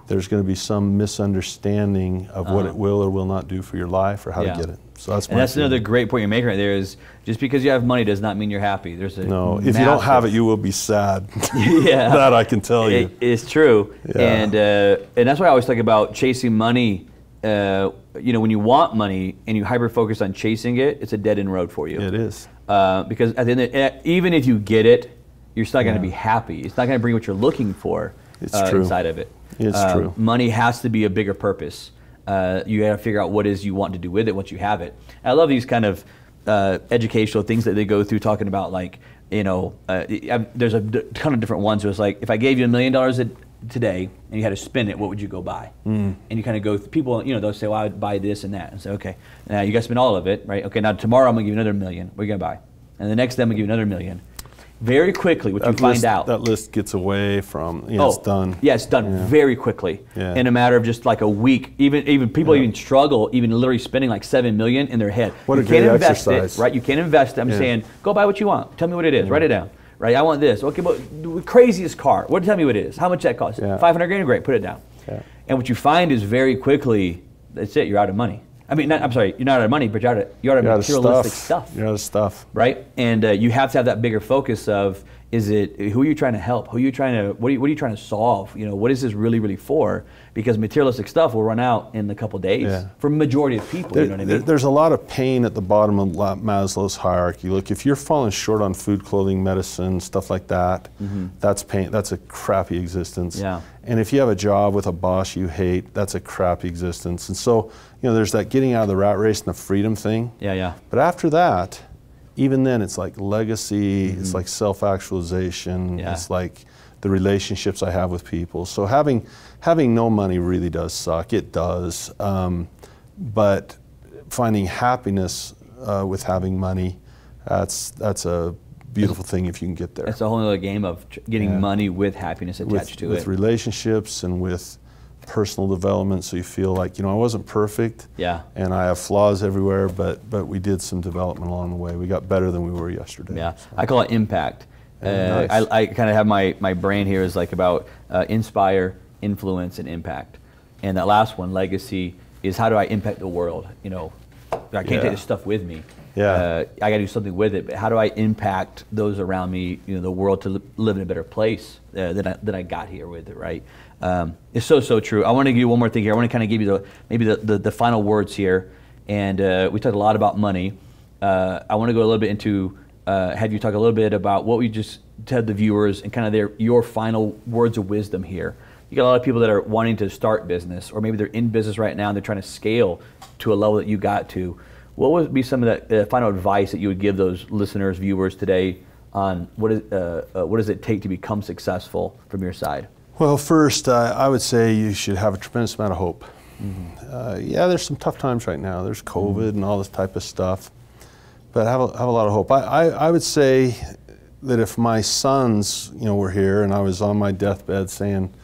there's going to be some misunderstanding of what it will or will not do for your life or how to get it. So that's another great point you're making right there, is just because you have money does not mean you're happy. There's a if you don't have it, you will be sad. That I can tell you. It's true. And that's why I always talk about chasing money. You know, when you want money and you hyper focus on chasing it, it's a dead end road for you. It is. Because at the end, even if you get it, you're still not going to be happy. It's not going to bring what you're looking for inside of it. It's true. Money has to be a bigger purpose. You got to figure out what it is you want to do with it once you have it. And I love these kind of educational things that they go through, talking about, like, you know, there's a ton of different ones. It was like, if I gave you $1 million today and you had to spend it, what would you go buy? And you kind of go, people, you know, they'll say, well, I would buy this and that. And say, okay, now you got to spend all of it, right? Okay, now tomorrow I'm going to give you another $1 million. What are you going to buy? And the next day I'm going to give you another $1 million. Very quickly, what you find out. That list gets away from, it's done. Yeah, it's done very quickly. In a matter of just like a week. Even people even struggle, even literally spending like $7 million in their head. What a great exercise. Right? You can't invest it. I'm saying, go buy what you want. Tell me what it is. Write it down. Right? I want this. Okay, but the craziest car. Tell me what it is. How much that costs? 500 grand? Great, put it down. And what you find is very quickly, that's it, you're out of money. I mean, I'm sorry, you're not out of money, but you're out of materialistic stuff. You're out of stuff. Right? And you have to have that bigger focus of, who are you trying to help? What are you trying to solve? You know, what is this really for? Because materialistic stuff will run out in a couple days for majority of people. You know what I mean? There's a lot of pain at the bottom of Maslow's hierarchy. Look, if you're falling short on food, clothing, medicine, stuff like that, that's pain. That's a crappy existence. And if you have a job with a boss you hate, that's a crappy existence. And so, you know, there's that getting out of the rat race and the freedom thing. But after that, even then, it's like legacy, it's like self-actualization, it's like the relationships I have with people. So having no money really does suck. It does. But finding happiness with having money, that's a beautiful thing if you can get there. It's a whole other game of getting money with happiness attached to it. With relationships and with personal development, so you feel like, you know, I wasn't perfect, and I have flaws everywhere, but we did some development along the way. We got better than we were yesterday. So. I call it impact. Nice. I kind of have my brain here is like about inspire, influence, and impact. And that last one, legacy, is how do I impact the world? You know, I can't take this stuff with me. I got to do something with it. But how do I impact those around me? You know, the world to live in a better place than I got here with it. Right? It's so true. I want to give you one more thing here. I want to kind of give you maybe the final words here. And we talked a lot about money. I want to go a little bit into have you talk a little bit about what we just told the viewers and kind of your final words of wisdom here. You got a lot of people that are wanting to start business, or maybe they're in business right now and they're trying to scale to a level that you got to. What would be some of that final advice that you would give those listeners, viewers today on what does it take to become successful from your side? Well, first, I would say you should have a tremendous amount of hope. There's some tough times right now. There's COVID and all this type of stuff, but have a lot of hope. I would say that if my sons, you know, were here and I was on my deathbed saying,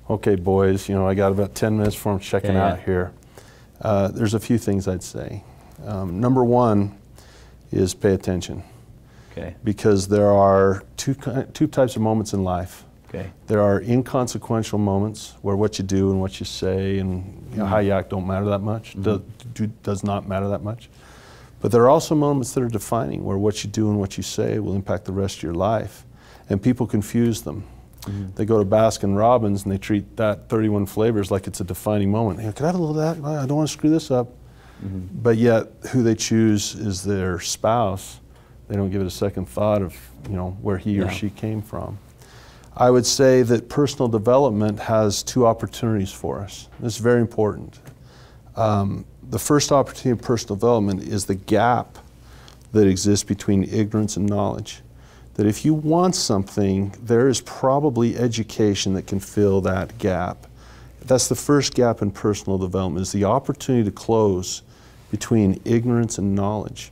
okay, boys, you know, I got about 10 minutes for them checking out here, there's a few things I'd say. Number one is pay attention. Because there are two types of moments in life. Okay. There are inconsequential moments where what you do and what you say and how you act don't matter that much, does not matter that much. But there are also moments that are defining, where what you do and what you say will impact the rest of your life. And people confuse them. They go to Baskin Robbins and they treat that 31 flavors like it's a defining moment. Hey, can I have a little of that? I don't want to screw this up. But yet, who they choose is their spouse. They don't give it a second thought of where he or she came from. I would say that personal development has two opportunities for us. This is very important. The first opportunity of personal development is the gap that exists between ignorance and knowledge. That if you want something, there is probably education that can fill that gap. That's the first gap in personal development, is the opportunity to close between ignorance and knowledge.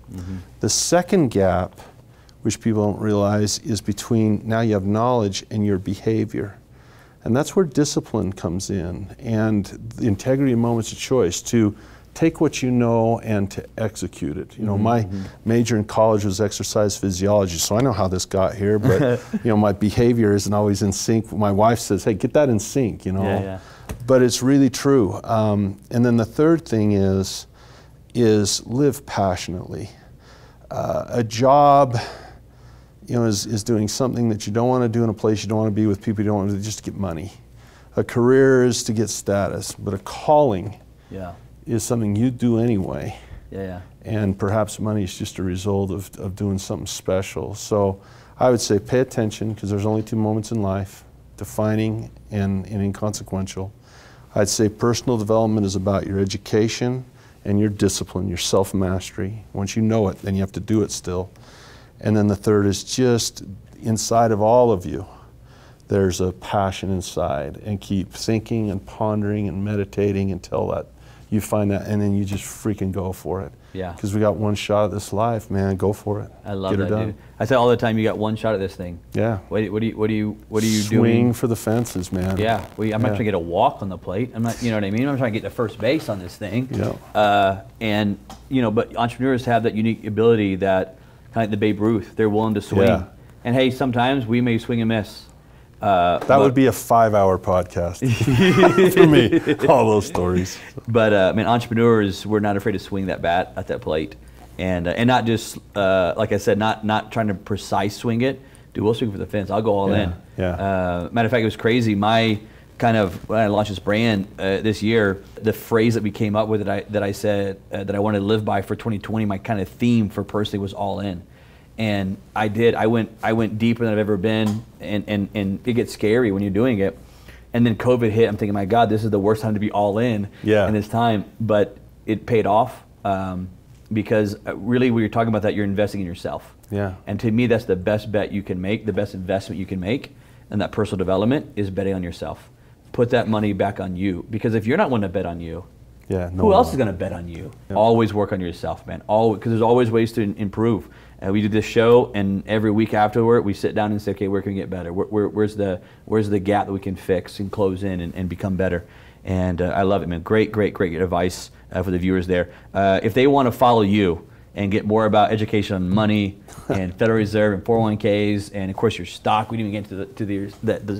The second gap, which people don't realize, is between now you have knowledge and your behavior. And that's where discipline comes in, and the integrity in moments of choice, to take what you know and to execute it. My major in college was exercise physiology, so I know how this got here, but my behavior isn't always in sync. My wife says, hey, get that in sync, But it's really true. And then the third thing is live passionately. A job is doing something that you don't want to do in a place you don't want to be with people you don't want to do, just to get money. A career is to get status, but a calling is something you do anyway. And perhaps money is just a result of doing something special. So I would say pay attention, because there's only two moments in life, defining and inconsequential. I'd say personal development is about your education and your discipline, your self-mastery. Once you know it, then you have to do it still. And then the third is just inside of all of you, there's a passion inside, and keep thinking and pondering and meditating until that you find that, and then you just freaking go for it. Because we got one shot at this life, man. Go for it. I love that, dude. I say all the time, you got one shot at this thing. What are you doing? Swing for the fences, man. I'm not trying to get a walk on the plate. I'm not, you know what I mean? I'm trying to get to first base on this thing. And but entrepreneurs have that unique ability that, kind of like the Babe Ruth, they're willing to swing. And hey, sometimes we may swing and miss. That would be a 5-hour podcast for me, all those stories. But entrepreneurs, we're not afraid to swing that bat at that plate, and not just like I said, not trying to precise swing it. Dude, we'll swing for the fence. I'll go all in. Matter of fact, it was crazy. My kind of, when I launched this brand this year, the phrase that we came up with that I said that I wanted to live by for 2020, my kind of theme for personally was all in. And I did. I went deeper than I've ever been, and it gets scary when you're doing it. And then COVID hit. I'm thinking, my God, this is the worst time to be all in this time. But it paid off because really, when you're talking about that, you're investing in yourself. And to me, that's the best bet you can make, the best investment you can make, and that personal development is betting on yourself. Put that money back on you, because if you're not one to bet on you, who else is going to bet on you? Always work on yourself, man. Because there's always ways to improve. We do this show, and every week afterward, we sit down and say, okay, where can we get better? Where's the gap that we can fix and close in and become better? And I love it, man. Great advice for the viewers there. If they want to follow you and get more about education on money and Federal Reserve and 401ks, and of course your stock, we didn't even get to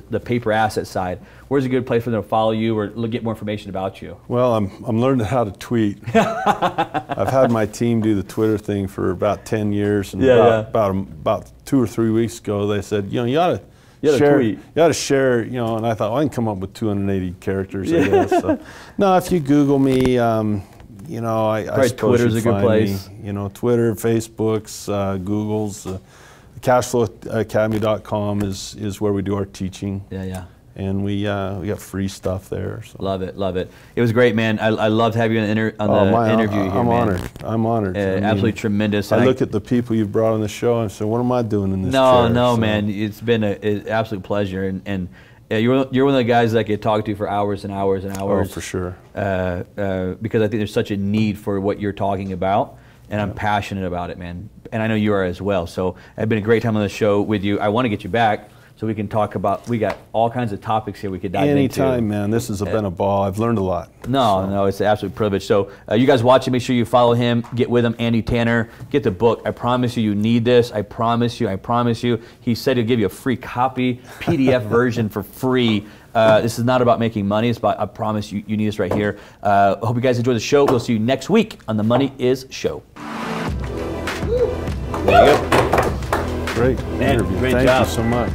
the paper asset side. Where's a good place for them to follow you or get more information about you? Well, I'm learning how to tweet. I've had my team do the Twitter thing for about 10 years, and about 2 or 3 weeks ago, they said, you ought to share, and I thought, well, I can come up with 280 characters, I guess. So, no, if you Google me, I suppose Twitter's a good place. Twitter, Facebook's, Google's, cashflowacademy.com is where we do our teaching. And we got free stuff there. So. Love it. It was great, man. I loved having you on the interview here, man. I'm honored. Absolutely tremendous. I look at the people you've brought on the show and say, what am I doing in this chair? No, man. It's been an absolute pleasure. And you're one of the guys that I could talk to for hours and hours and hours. Oh, for sure. Because I think there's such a need for what you're talking about, and I'm passionate about it, man. And I know you are as well. So it's been a great time on the show with you. I want to get you back. So so we can talk about. We got all kinds of topics here we could dive into. Anytime, man. This has been a ball. I've learned a lot. No, it's an absolute privilege. So you guys watching, make sure you follow him. Get with him, Andy Tanner. Get the book. I promise you, you need this. I promise you. I promise you. He said he'll give you a free copy, PDF version for free. This is not about making money. It's about, I promise you, you need this right here. I hope you guys enjoy the show. We'll see you next week on the Money Is Show. There you go. Great interview. Great Thank job. you so much.